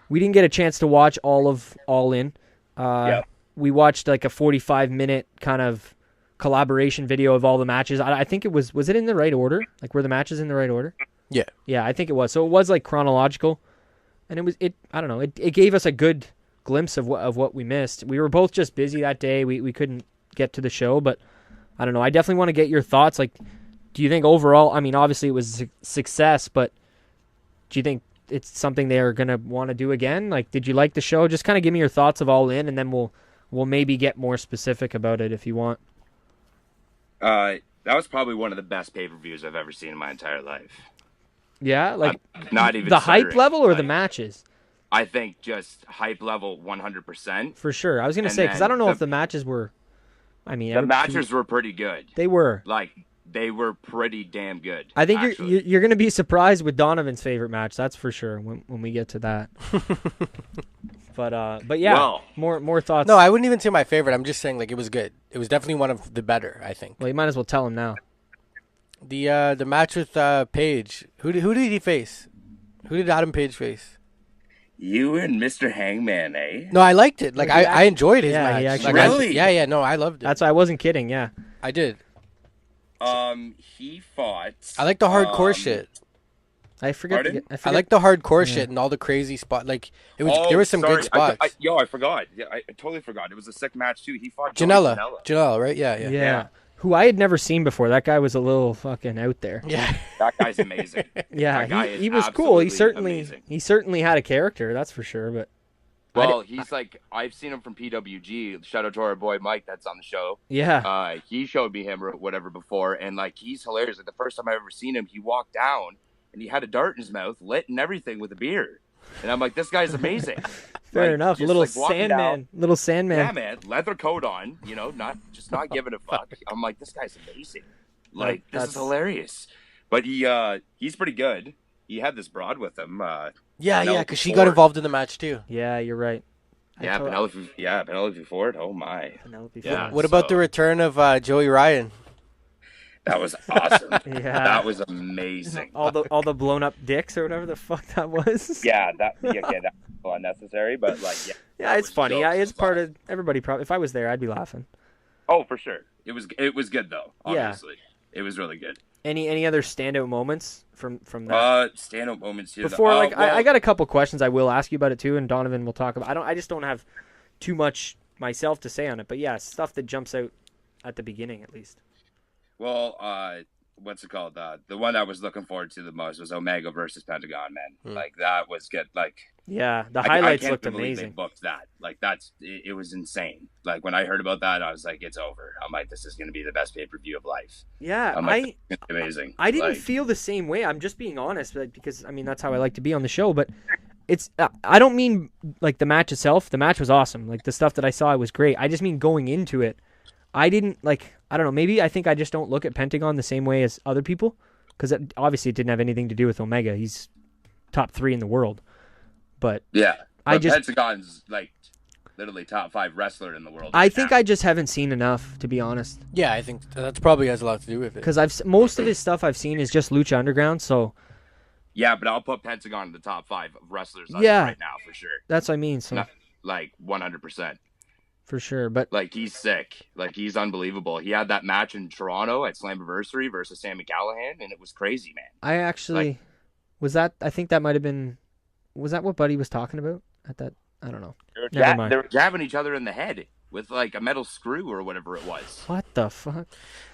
S1: We didn't get a chance to watch all of All In. We watched like a 45-minute kind of collaboration video of all the matches. I think it was it in the right order? Like, were the matches in the right order?
S2: Yeah.
S1: Yeah, I think it was. So it was like chronological, and I don't know. It gave us a good glimpse of what we missed. We were both just busy that day. We couldn't get to the show, but I don't know. I definitely want to get your thoughts. Like, do you think overall? I mean, obviously it was a success, but do you think it's something they are gonna want to do again? Like, did you like the show? Just kind of give me your thoughts of All In, and then we'll maybe get more specific about it if you want.
S3: That was probably one of the best pay-per-views I've ever seen in my entire life.
S1: Yeah, like
S3: not even
S1: the hype
S3: stuttering,
S1: level or
S3: like,
S1: the matches.
S3: I think just hype level 100%.
S1: For sure. I was gonna say because I don't know if the matches were. I mean,
S3: the matches were pretty good.
S1: They were.
S3: Like, they were pretty damn good.
S1: I think you're going to be surprised with Donovan's favorite match. That's for sure when we get to that. But yeah,
S3: well,
S1: more thoughts.
S2: No, I wouldn't even say my favorite. I'm just saying like it was good. It was definitely one of the better, I think.
S1: Well, you might as well tell him now.
S2: The match with Page. Who did he face? Who did Adam Page face?
S3: You and Mr. Hangman, eh?
S2: No, I liked it. Like I enjoyed his match.
S1: he actually-
S2: Like,
S3: Really?
S2: no, I loved it.
S1: That's why I wasn't kidding. Yeah,
S2: I did.
S3: He fought.
S2: I like the hardcore shit.
S1: I forget.
S3: Pardon?
S2: I like the hardcore shit and all the crazy spot. Like it was, there were some good spots.
S3: I forgot. Yeah, I totally forgot. It was a sick match too. He fought
S2: Janela, right? Yeah.
S1: Who I had never seen before. That guy was a little fucking out there.
S2: Yeah.
S3: That guy's amazing.
S1: Yeah,
S3: That guy
S1: he
S3: is
S1: was cool. He
S3: absolutely
S1: certainly had a character. That's for sure. But
S3: well, he's like, I've seen him from PWG. Shout out to our boy Mike that's on the show.
S1: yeah,
S3: He showed me him or whatever before, and like he's hilarious. Like the first time I ever seen him, he walked down and he had a dart in his mouth, lit and everything with a beer. And I'm like, this guy's amazing.
S1: fair enough.
S3: just,
S1: Little
S3: like, walking down.
S1: Sandman.
S3: Yeah, man, leather coat on, not giving a fuck. I'm like, this guy's amazing. Like, this is hilarious. But he's pretty good. He had this broad with him.
S2: Because she got involved in the match too.
S1: Yeah, you're right.
S3: Penelope Ford. Oh my.
S1: Penelope
S3: Yeah.
S1: Ford.
S2: What about the return of Joey Ryan?
S3: That was awesome.
S1: Yeah.
S3: That was amazing.
S1: all the blown up dicks or whatever the fuck that was.
S3: Yeah, that was unnecessary, but like,
S1: Yeah, it's funny. Yeah, it's part of everybody. Probably, if I was there, I'd be laughing.
S3: Oh, for sure. It was good though. Obviously, it was really good.
S1: Any other standout moments from that?
S3: Standout moments here.
S1: Before, I got a couple questions I will ask you about it too, and Donovan will talk about. I just don't have too much myself to say on it, but yeah, stuff that jumps out at the beginning at least.
S3: Well, what's it called? The one I was looking forward to the most was Omega versus Pentagon, man. Like that was good. Like,
S1: yeah, the highlights looked
S3: I can't believe
S1: amazing.
S3: They booked that. Like it was insane. Like when I heard about that, I was like, it's over. I'm like, this is going to be the best pay-per-view of life.
S1: Yeah,
S3: I'm like, it's amazing.
S1: I didn't feel the same way. I'm just being honest, because I mean that's how I like to be on the show. But it's I don't mean like the match itself. The match was awesome. Like the stuff that I saw, it was great. I just mean going into it. I didn't like. I don't know. Maybe I think I just don't look at Pentagon the same way as other people, because obviously it didn't have anything to do with Omega. He's top 3 in the world. But
S3: yeah, Pentagon's like literally top 5 wrestler in the world.
S1: I think I just haven't seen enough, to be honest.
S2: Yeah, I think that's probably has a lot to do with it.
S1: Because most of his stuff I've seen is just Lucha Underground. So
S3: yeah, but I'll put Pentagon in the top 5 of wrestlers right now for sure.
S1: That's what I mean. So
S3: like 100%.
S1: For sure, but
S3: like he's sick. Like he's unbelievable. He had that match in Toronto at Slammiversary versus Sami Callihan, and it was crazy, man.
S1: I actually I think that might have been. Was that what Buddy was talking about at that? I don't know. Never mind.
S3: They were jabbing each other in the head with like a metal screw or whatever it was.
S1: What the fuck?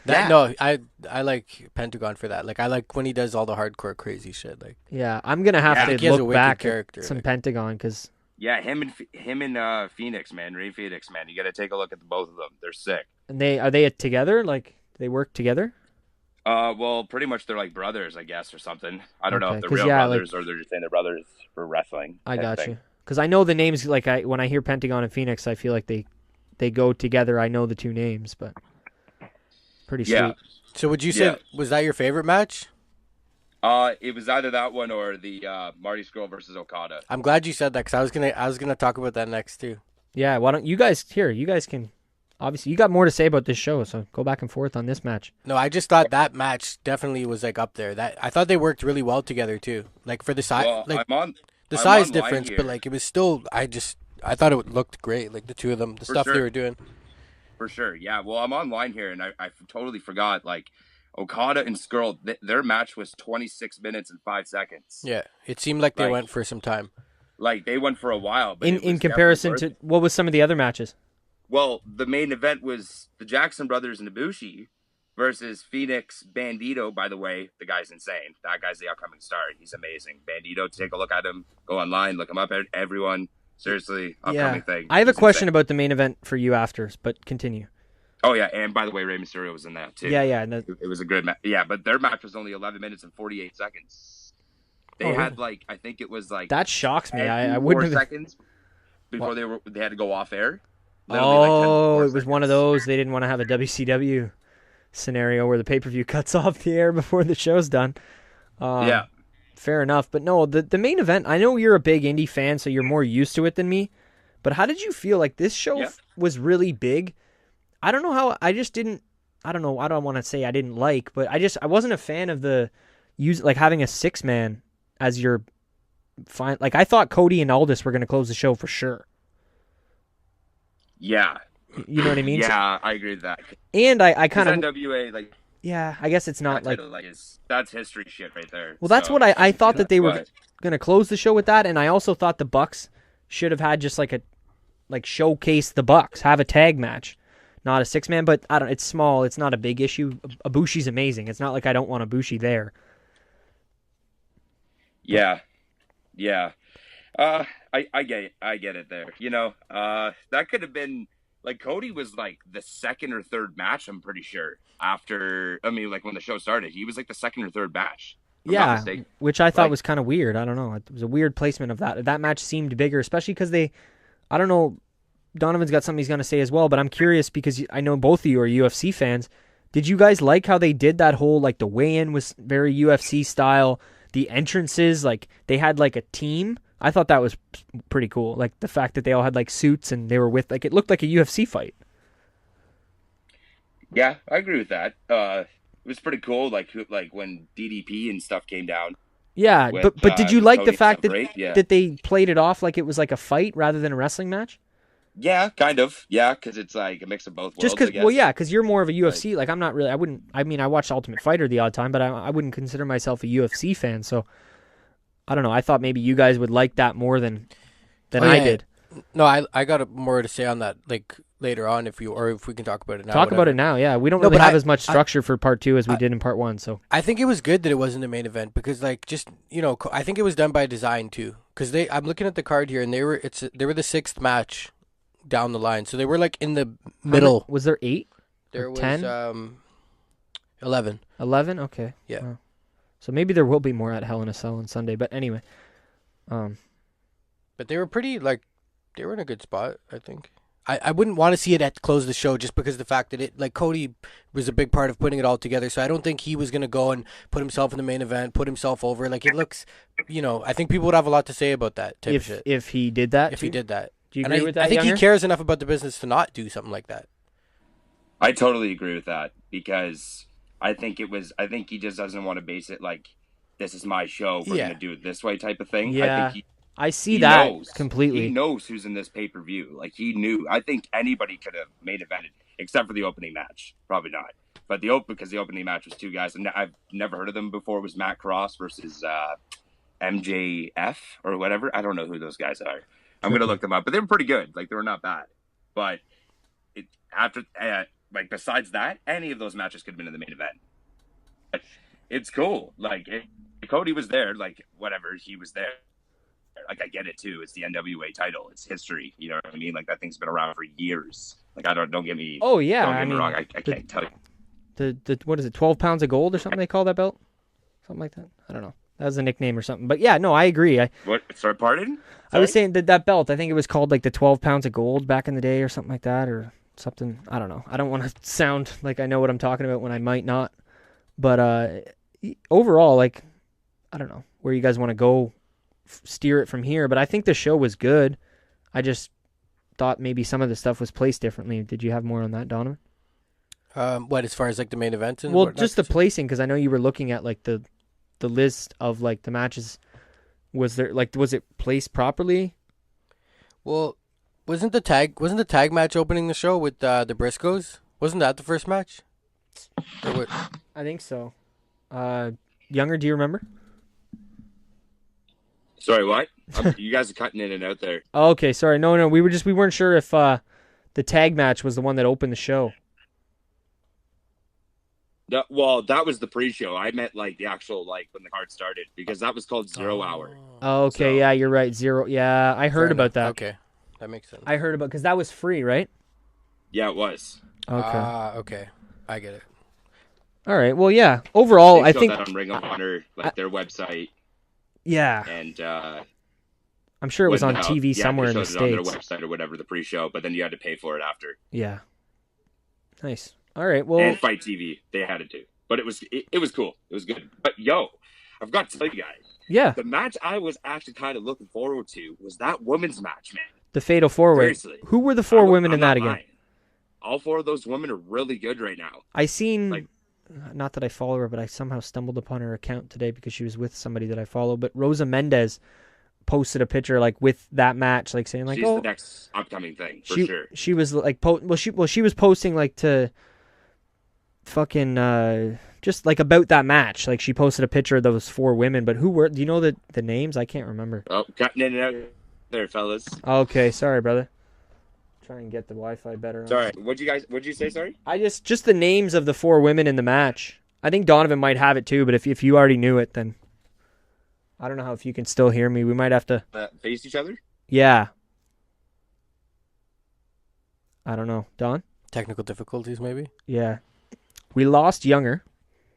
S2: No, I like Pentagon for that. Like I like when he does all the hardcore crazy shit. Like
S1: yeah, I'm gonna have to look back at some Pentagon because.
S3: Yeah, him and Phoenix, man, Ray Phoenix, man. You got to take a look at both of them. They're sick.
S1: And are they together? Like they work together?
S3: Well, pretty much they're like brothers, I guess, or something. I don't know if they're real brothers or they're just saying they're brothers for wrestling.
S1: I got you. Because I know the names. Like when I hear Pentagon and Phoenix, I feel like they go together. I know the two names, but pretty sweet.
S2: So would you say was that your favorite match?
S3: It was either that one or the Marty Scurll versus Okada.
S2: I'm glad you said that because I was gonna talk about that next too.
S1: Yeah, why don't you guys can obviously you got more to say about this show, so go back and forth on this match.
S2: No, I just thought that match definitely was like up there. That I thought they worked really well together too. Like for the size, the size difference, but like it was still. I thought it looked great. Like the two of them, the stuff they were doing.
S3: For sure, yeah. Well, I'm online here and I totally forgot like. Okada and Scurll, their match was 26 minutes and 5 seconds.
S2: Yeah, it seemed like they went for some time.
S3: Like, they went for a while. But
S1: in comparison to, what was some of the other matches?
S3: Well, the main event was the Jackson brothers and Ibushi versus Phoenix Bandito. By the way, the guy's insane. That guy's the upcoming star. He's amazing. Bandito, take a look at him. Go online, look him up. Everyone, seriously, upcoming thing.
S1: I have a
S3: He's
S1: question
S3: insane.
S1: about the main event for you after, but continue.
S3: Oh yeah, and by the way, Rey Mysterio was in that too.
S1: Yeah.
S3: It was a good match. Yeah, but their match was only 11 minutes and 48 seconds. They had like, I think it was like
S1: that shocks me. I
S3: 4
S1: wouldn't have.
S3: seconds before they had to go off air.
S1: Oh, it was one of those. They didn't want to have a WCW scenario where the pay-per-view cuts off the air before the show's done.
S3: Yeah.
S1: Fair enough. But no, the main event, I know you're a big indie fan, so you're more used to it than me. But how did you feel? Like, this show was really big. I don't know how, I just didn't, I don't know, I don't want to say I didn't like, but I wasn't a fan of having a 6-man as your fine. Like, I thought Cody and Aldis were going to close the show for sure.
S3: Yeah.
S1: You know what I mean?
S3: Yeah, I agree with that.
S1: And I kind of
S3: NWA, like,
S1: yeah, I guess it's not like
S3: that's history shit right there.
S1: Well, that's what I thought that they were going to close the show with that, and I also thought the Bucks should have had just showcase the Bucks, have a tag match, not a 6-man. But I don't. It's small. It's not a big issue. Ibushi's amazing. It's not like I don't want Ibushi there.
S3: Yeah. I get it there. You know, that could have been like Cody was like the second or third match. I'm pretty sure after. I mean, like when the show started, he was like the second or third match.
S1: Yeah, which I thought was kind of weird. I don't know. It was a weird placement of that. That match seemed bigger, especially because I don't know. Donovan's got something he's going to say as well, but I'm curious because I know both of you are UFC fans. Did you guys like how they did that whole, like, the weigh-in was very UFC style, the entrances, like, they had, like, a team? I thought that was pretty cool. Like, the fact that they all had, like, suits and they were with, like, it looked like a UFC fight.
S3: Yeah, I agree with that. It was pretty cool, like when DDP and stuff came down.
S1: Yeah,
S3: with,
S1: but did you like the
S3: Cody
S1: fact
S3: that
S1: they played it off like it was like a fight rather than a wrestling match?
S3: Yeah, kind of. Yeah, because it's like a mix of both worlds.
S1: Just because, because you're more of a UFC. Like, I'm not really. I watched Ultimate Fighter the odd time, but I wouldn't consider myself a UFC fan. So I don't know. I thought maybe you guys would like that more than I did.
S2: No, I got more to say on that, like, later on if we can talk about it now.
S1: Talk about it now. Yeah, we don't really have as much structure for part 2 as we did in part 1. So
S2: I think it was good that it wasn't the main event because, like, just, you know, I think it was done by design too. Because I'm looking at the card here and they were the 6th match down the line, so they were like in the middle.
S1: Was there 8?
S2: There was
S1: 10?
S2: 11.
S1: 11? Okay.
S2: Yeah.
S1: Wow. So maybe there will be more at Hell in a Cell on Sunday. But anyway,
S2: but they were pretty, like, they were in a good spot. I think I wouldn't want to see it close the show just because the fact that it, like, Cody was a big part of putting it all together. So I don't think he was gonna go and put himself in the main event, put himself over. Like, it looks, you know, I think people would have a lot to say about that type of shit
S1: if he did that.
S2: If he did that.
S1: Do you agree with that?
S2: I think
S1: Younger?
S2: he cares enough about the business to not do something like that.
S3: I totally agree with that because I think he just doesn't want to base it like this is my show. We're gonna do it this way type of thing.
S1: Yeah, I see
S3: he
S1: that
S3: knows,
S1: completely.
S3: He knows who's in this pay-per-view. Like, he knew. I think anybody could have main evented except for the opening match. Probably not. But because the opening match was 2 guys, and I've never heard of them before. It was Matt Cross versus MJF or whatever. I don't know who those guys are. I'm gonna look them up, but they were pretty good. Like, they were not bad. But besides that, any of those matches could have been in the main event. But it's cool. Like, Cody was there. Like, whatever, he was there. Like, I get it too. It's the NWA title. It's history. You know what I mean? Like, that thing's been around for years. Like, don't get me.
S1: Oh yeah,
S3: don't get me wrong. I can't tell you.
S1: The what is it? 12 pounds of gold or something they call that belt? Something like that. I don't know. That was a nickname or something. But yeah, no, I agree.
S3: What? Sorry, pardon?
S1: I was saying that belt. I think it was called like the 12 pounds of gold back in the day or something like that, or something. I don't know. I don't want to sound like I know what I'm talking about when I might not. But overall, like, I don't know where you guys want to go, steer it from here. But I think the show was good. I just thought maybe some of the stuff was placed differently. Did you have more on that, Donovan?
S2: What, as far as like the main event? And
S1: well, just the placing, because I know you were looking at like the list of like the matches. Was it placed properly?
S2: Well, wasn't the tag match opening the show with the Briscoes? Wasn't that the first match?
S1: I think so. Younger, do you remember?
S3: Sorry, what? You guys are cutting in and out there.
S1: Oh, okay, sorry. No, we weren't sure if the tag match was the one that opened the show.
S3: Well, that was the pre-show. I meant like the actual like when the card started because that was called 0 Hour.
S1: Oh, okay,
S3: So-
S1: yeah, you're right. 0. Yeah, I heard
S2: Fair
S1: about
S2: enough.
S1: that.
S2: Okay, that makes sense.
S1: I heard about because that was free, right?
S3: Yeah, it was.
S1: Okay.
S2: Okay, I get it.
S1: All right. Well, yeah. Overall,
S3: They
S1: I
S3: showed
S1: think.
S3: that on Ring of Honor, like their website,
S1: Yeah,
S3: and
S1: I'm sure it was on
S3: when,
S1: TV
S3: yeah,
S1: somewhere
S3: they
S1: in the
S3: showed it on
S1: States.
S3: their website or whatever, the pre-show, but then you had to pay for it after.
S1: Yeah. Nice. All right. Well,
S3: And Fight TV, they had it too. But it was cool. It was good. But yo, I've got to tell you guys,
S1: yeah.
S3: the match I was actually kind of looking forward to was that women's match, man.
S1: The Fatal 4-Way.
S3: Seriously.
S1: Who were the 4 women in that again?
S3: Lying. All 4 of those women are really good right now.
S1: I seen,
S3: Like-
S1: not that I follow her, but I somehow stumbled upon her account today because she was with somebody that I follow. But Rosa Mendez posted a picture like with that match, like saying like,
S3: She's
S1: "Oh,
S3: the next upcoming thing for
S1: she
S3: sure."
S1: she was like, she was posting like to fucking just like about that match. Like she posted a picture of those 4 women, but who were? Do you know the names? I can't remember.
S3: Oh, cutting in and out there, fellas.
S1: Okay, sorry, brother. Try and get the Wi-Fi better. on.
S3: Sorry, what'd you say? Sorry.
S1: I just the names of the 4 women in the match. I think Donovan might have it too, but if you already knew it, then I don't know if you can still hear me. We might have to.
S3: Face each other.
S1: Yeah. I don't know, Don.
S2: Technical difficulties, maybe.
S1: Yeah, we lost Younger.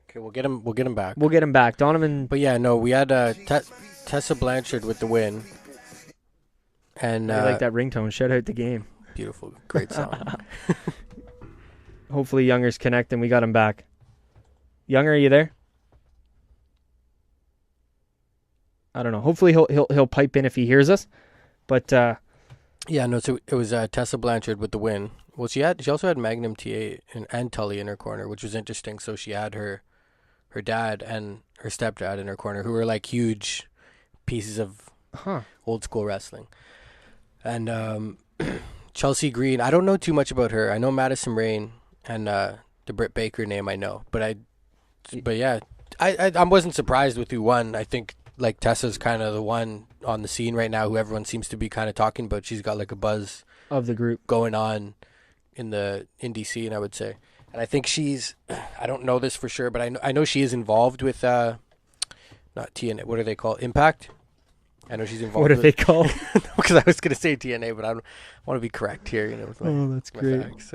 S2: Okay, we'll get him. We'll get him back.
S1: We'll get him back, Donovan.
S2: But yeah, no, we had Tessa Blanchard with the win, and
S1: I like that ringtone. Shout out the game.
S2: beautiful, great song.
S1: Hopefully Younger's connecting. We got him back. Younger, are you there? I don't know. Hopefully he'll pipe in if he hears us. But
S2: Yeah, no, so it was Tessa Blanchard with the win. Well, she also had Magnum TA and Tully in her corner, which was interesting. So she had her dad and her stepdad in her corner, who were like huge pieces of old school wrestling. And Chelsea Green, I don't know too much about her. I know Madison Rain and the Britt Baker name I know, but yeah, I wasn't surprised with who won. I think like Tessa's kind of the one on the scene right now who everyone seems to be kind of talking about. She's got like a buzz
S1: of the group
S2: going on in the indie scene, I would say. And I think I don't know this for sure, but I know she is involved with not TNA, what do they call it? Impact? I know she's involved.
S1: What are they called?
S2: Because I was going to say TNA, but I want to be correct here, with my,
S1: that's
S2: my
S1: great.
S2: facts.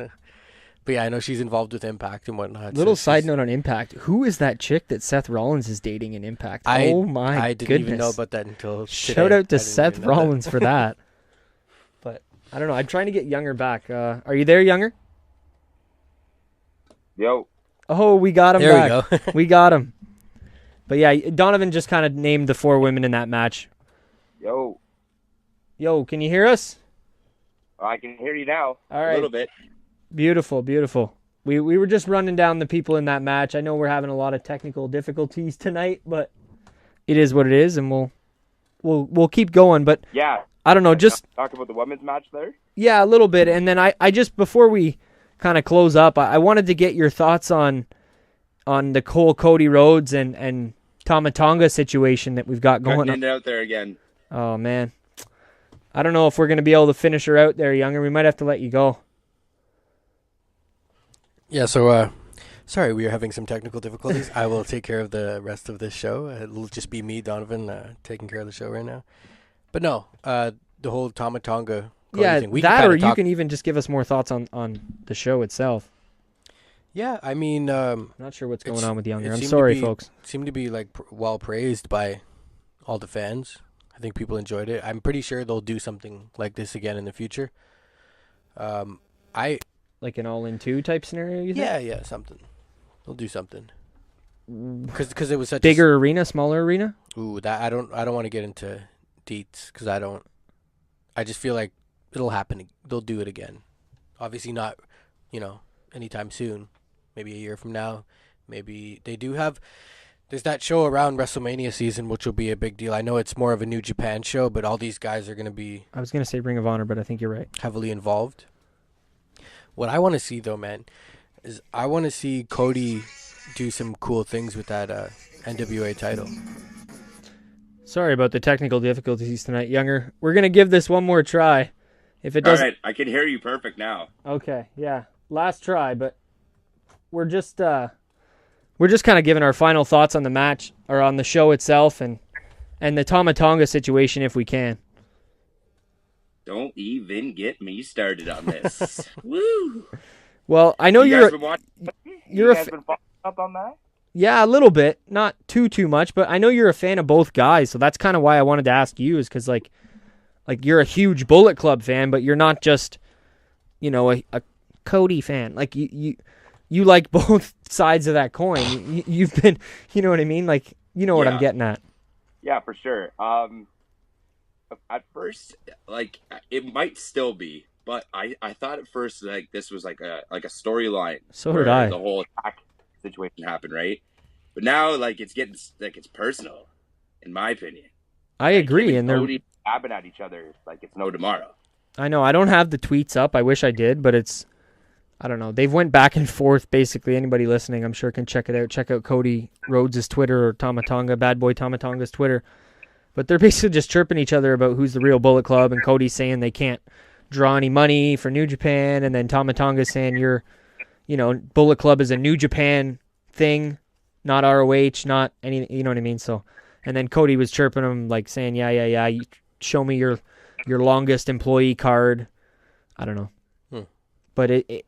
S2: But yeah, I know she's involved with Impact and whatnot.
S1: Little
S2: so
S1: side note on Impact. Who is that chick that Seth Rollins is dating in Impact? Oh my
S2: I didn't
S1: goodness.
S2: even know about that until
S1: Shout
S2: today.
S1: out to
S2: I didn't
S1: Seth
S2: even know that.
S1: Rollins for that. But I don't know. I'm trying to get Younger back. Are you there, Younger?
S3: Yo.
S1: Oh, we got him
S2: There
S1: back.
S2: we go.
S1: We got him. But yeah, Donovan just kind of named the 4 women in that match.
S3: Yo.
S1: Yo, can you hear us?
S3: I can hear you now.
S1: All right.
S3: A little bit.
S1: Beautiful, beautiful. We were just running down the people in that match. I know we're having a lot of technical difficulties tonight, but it is what it is, and we'll keep going. But
S3: Yeah.
S1: I don't know, just
S3: Talk about the women's match there.
S1: yeah, a little bit, and then I just before we kind of close up, I wanted to get your thoughts on the Cole Cody Rhodes and Tamatonga situation that we've got going
S3: Cutting
S1: on.
S3: in and out there again.
S1: Oh man, I don't know if we're gonna be able to finish her out there, Younger. We might have to let you go.
S2: Yeah, so sorry, we are having some technical difficulties. I will take care of the rest of this show. It'll just be me, Donovan, taking care of the show right now. But no, the whole Tamatonga
S1: Yeah,
S2: thing. We
S1: that
S2: can
S1: or
S2: kinda
S1: you
S2: talk.
S1: can even just give us more thoughts on the show itself.
S2: Yeah, I mean,
S1: I'm not sure what's going
S2: It's-
S1: on with Younger.
S2: it
S1: I'm
S2: seemed
S1: sorry,
S2: to be-
S1: folks.
S2: seemed to be like well praised by all the fans. I think people enjoyed it. I'm pretty sure they'll do something like this again in the future.
S1: Like an all-in 2 type scenario, you think?
S2: Yeah, something. They'll do something. Because it was such
S1: Bigger arena, smaller arena?
S2: Ooh, that I don't want to get into deets because I just feel like it'll happen. They'll do it again. Obviously not, anytime soon. Maybe a year from now. Maybe they do have. There's that show around WrestleMania season, which will be a big deal. I know it's more of a New Japan show, but all these guys are going to be
S1: I was going to say Ring of Honor, but I think you're right.
S2: heavily involved. What I want to see, though, man, is I want to see Cody do some cool things with that NWA title.
S1: Sorry about the technical difficulties tonight, Younger. We're going to give this one more try. If it
S3: All
S1: doesn't...
S3: right, I can hear you perfect now.
S1: Okay, yeah. Last try, but we're just we're just kind of giving our final thoughts on the match or on the show itself and the Tama Tonga situation if we can.
S3: Don't even get me started on this. Woo!
S1: Well, I know
S3: you
S1: you're
S3: guys been following up on that?
S1: Yeah, a little bit, not too much, but I know you're a fan of both guys, so that's kind of why I wanted to ask you, is because like you're a huge Bullet Club fan, but you're not just, a Cody fan. Like you like both sides of that coin. You've been, you know what I mean? Like what I'm getting at.
S3: Yeah, for sure. At first, like it might still be, but I thought at first like this was like a storyline.
S1: So did I.
S3: The whole attack situation happened, right? But now, like, it's getting like it's personal, in my opinion.
S1: I agree, and they're
S3: stabbing at each other like it's no tomorrow.
S1: I know. I don't have the tweets up. I wish I did, but I don't know. They've went back and forth. Basically, anybody listening, I'm sure, can check it out. Check out Cody Rhodes' Twitter or Tama Tonga, Bad Boy Tama Tonga's Twitter. But they're basically just chirping each other about who's the real Bullet Club, and Cody's saying they can't draw any money for New Japan, and then Tama Tonga's saying Bullet Club is a New Japan thing, not ROH, not any, you know what I mean? So, and then Cody was chirping him, like saying, yeah, you show me your longest employee card. I don't know. But
S3: like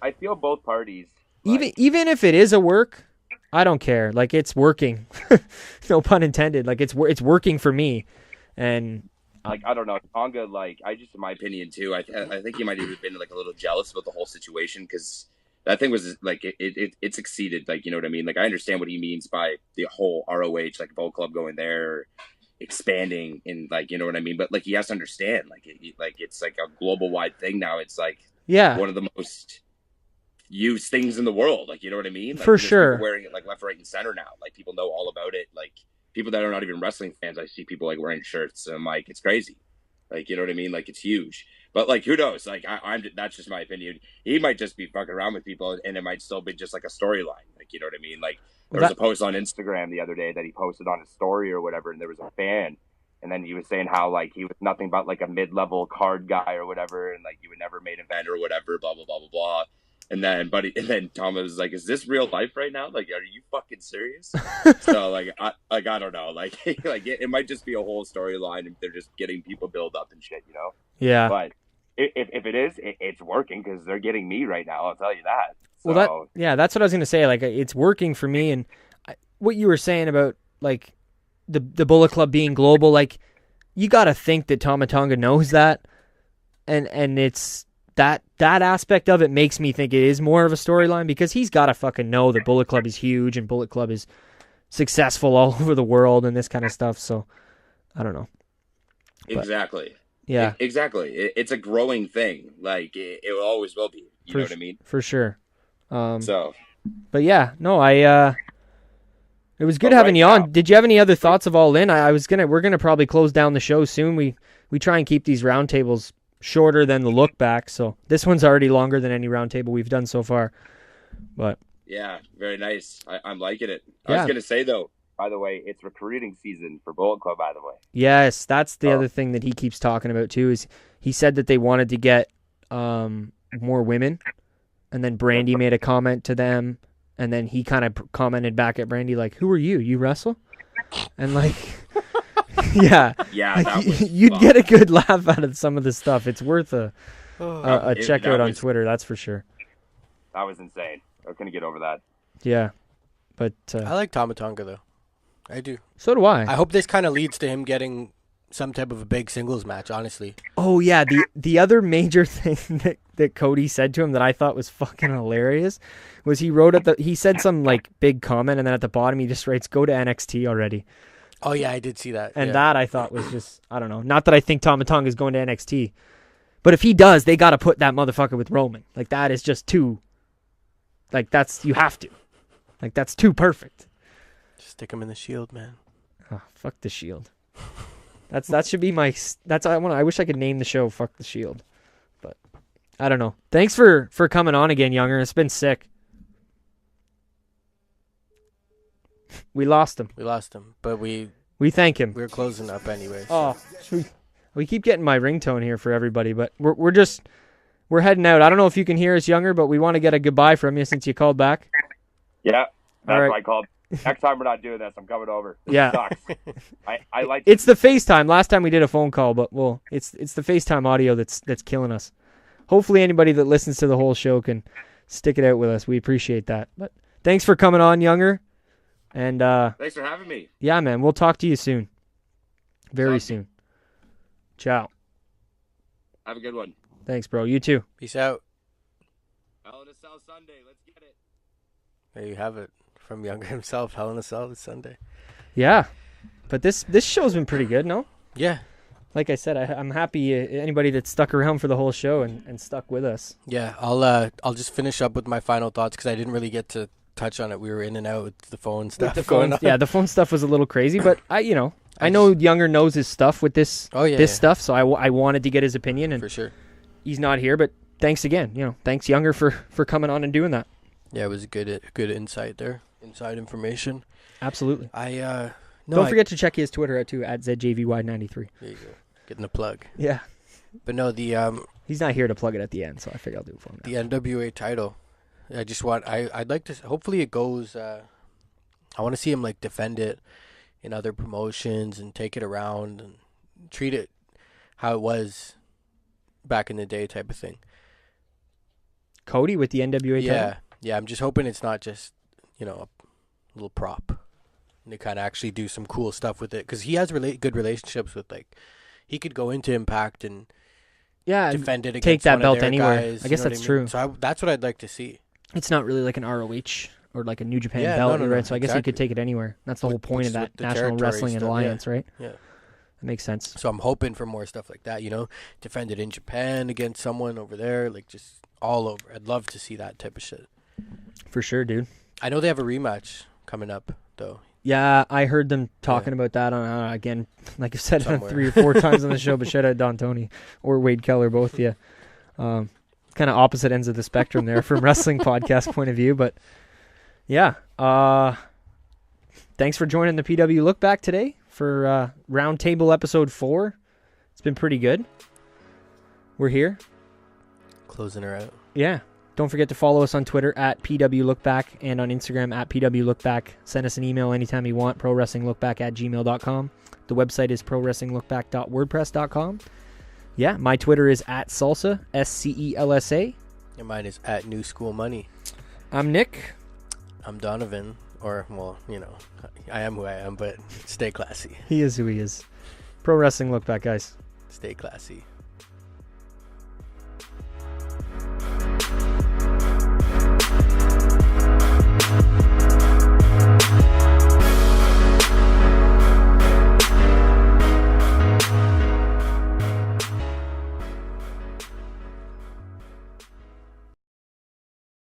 S3: I feel both parties.
S1: Even if it is a work, I don't care. Like, it's working. No pun intended. Like, it's working for me. And
S3: like, I don't know, Tonga, like, in my opinion too, I think he might have been like a little jealous about the whole situation, because that thing was like it succeeded. Like, you know what I mean? Like, I understand what he means by the whole ROH, like Bullet Club going there, expanding, and like, you know what I mean? But like, he has to understand, like, it's like a global wide thing now. It's like one of the most used things in the world. Like, you know what I mean? Like,
S1: for sure.
S3: People wearing it like left, right, and center now. Like, people know all about it. Like, people that are not even wrestling fans, I see people like wearing shirts, and I'm like, it's crazy. Like, you know what I mean? Like, it's huge. But like, who knows? Like, I'm that's just my opinion. He might just be fucking around with people, and it might still be just like a storyline. Like, you know what I mean? Like, there was a post on Instagram the other day that he posted on his story or whatever, and there was a fan, and then he was saying how like he was nothing but like a mid-level card guy or whatever, and like you would never main event or whatever, blah blah blah blah blah. And then Thomas was like, "Is this real life right now? Like, are you fucking serious?" So like, I don't know. Like, it might just be a whole storyline if they're just getting people build up and shit,
S1: Yeah.
S3: But if it is, it's working, because they're getting me right now. I'll tell you that. So,
S1: well, that's what I was gonna say. Like, it's working for me, and what you were saying about like the Bullet Club being global, like, you got to think that Tama Tonga knows that, and it's. That aspect of it makes me think it is more of a storyline, because he's got to fucking know that Bullet Club is huge and Bullet Club is successful all over the world and this kind of stuff. So, I don't know.
S3: Exactly.
S1: Yeah.
S3: Exactly. It's a growing thing. Like, it always will be. You know what I mean?
S1: For sure.
S3: But
S1: yeah, no, it was good having you on. Did you have any other thoughts of All In? We're gonna probably close down the show soon. We try and keep these roundtables shorter than the look back, so this one's already longer than any roundtable we've done so far. But
S3: yeah, very nice. I'm liking it. I was gonna say though, by the way, it's recruiting season for Bullet Club, by the way.
S1: Yes, that's the other thing that he keeps talking about too, is he said that they wanted to get more women, and then Brandy made a comment to them, and then he kind of commented back at Brandy like, "Who are you? You wrestle?" And like yeah, like, you'd get a good laugh out of some of the stuff. It's worth a check out on Twitter, that's for sure.
S3: That was insane. I couldn't get over that.
S1: Yeah, but
S2: I like Tama Tonga though. I do.
S1: So do I.
S2: I hope this kind of leads to him getting some type of a big singles match, honestly.
S1: Oh yeah, the other major thing that Cody said to him that I thought was fucking hilarious was he said some like big comment, and then at the bottom he just writes, "Go to NXT already."
S2: Oh yeah, I did see that.
S1: And that I thought was just, I don't know. Not that I think Tama Tonga is going to NXT, but if he does, they got to put that motherfucker with Roman. Like, that is just too. Like, you have to. Like, that's too perfect.
S2: Just stick him in the Shield, man.
S1: Oh, fuck the Shield. That should be my. I wish I could name the show "Fuck the Shield," but I don't know. Thanks for coming on again, Younger. It's been sick. We lost him,
S2: but we
S1: thank him.
S2: We're closing up anyway.
S1: So. Oh, we keep getting my ringtone here for everybody, but we're just we're heading out. I don't know if you can hear us, Younger, but we want to get a goodbye from you since you called back.
S3: Yeah, that's
S1: All right.
S3: why I called. Next time we're not doing this, I'm coming over.
S1: Yeah.
S3: Sucks. I like.
S1: It's the FaceTime. Last time we did a phone call, but it's the FaceTime audio that's killing us. Hopefully anybody that listens to the whole show can stick it out with us. We appreciate that. But thanks for coming on, Younger. And
S3: Thanks for having me.
S1: yeah, man, we'll talk to you soon. Very soon. Ciao.
S3: Have a good one.
S1: Thanks, bro. You too.
S2: Peace out.
S3: Hell in a Cell Sunday. Let's get it.
S2: There you have it. From Younger himself, Hell in a Cell this Sunday.
S1: Yeah. But this show's been pretty good, no?
S2: Yeah.
S1: Like I said, I'm happy anybody that stuck around for the whole show and stuck with us.
S2: Yeah, I'll just finish up with my final thoughts because I didn't really get to touch on it. We were in and out with the phone stuff going on.
S1: Yeah, the phone stuff was a little crazy, but I know Younger knows his stuff with this stuff, so I wanted to get his opinion, and
S2: for sure.
S1: He's not here, but thanks again. Thanks Younger for coming on and doing that.
S2: Yeah, it was good insight there, inside information.
S1: Absolutely.
S2: Don't
S1: forget to check his Twitter out too, at ZJVY93.
S2: There you go. Getting the plug.
S1: Yeah.
S2: But no,
S1: he's not here to plug it at the end, so I figured I'll do it for him now.
S2: The NWA title. I'd like to, hopefully it goes, I want to see him like defend it in other promotions and take it around and treat it how it was back in the day type of thing.
S1: Cody with the NWA title?
S2: Yeah, I'm just hoping it's not just, a little prop. And they kind of actually do some cool stuff with it. Because he has good relationships with, he could go into Impact and defend it against
S1: take that
S2: one
S1: belt
S2: of their
S1: anywhere.
S2: guys,
S1: I guess that's true.
S2: So that's what I'd like to see.
S1: It's not really like an ROH or like a New Japan
S2: Yeah,
S1: belt,
S2: no,
S1: right? So I guess you
S2: exactly.
S1: could take it anywhere. That's the whole point of that
S2: With the
S1: National
S2: territory
S1: Wrestling
S2: stuff,
S1: Alliance, right?
S2: Yeah.
S1: That makes sense.
S2: So I'm hoping for more stuff like that, defend it in Japan against someone over there, just all over. I'd love to see that type of shit.
S1: For sure, dude.
S2: I know they have a rematch coming up, though.
S1: Yeah, I heard them talking about that on again, like I said,
S2: Somewhere.
S1: 3 or 4 times on the show, but shout out Don Tony or Wade Keller, both of you. Kind of opposite ends of the spectrum there from wrestling podcast point of view, but yeah. Thanks for joining the PW Look Back today for Roundtable Episode 4. It's been pretty good. We're here.
S2: Closing her out.
S1: Yeah. Don't forget to follow us on Twitter at PW Lookback and on Instagram at PW Lookback. Send us an email anytime you want, prowrestlinglookback@gmail.com. The website is prowrestlinglookback.wordpress.com. Yeah, my Twitter is at Salsa, SCELSA.
S2: And mine is at New School Money.
S1: I'm Nick.
S2: I'm Donovan. Or, I am who I am, but stay classy.
S1: He is who he is. Pro Wrestling Lookback, guys.
S2: Stay classy.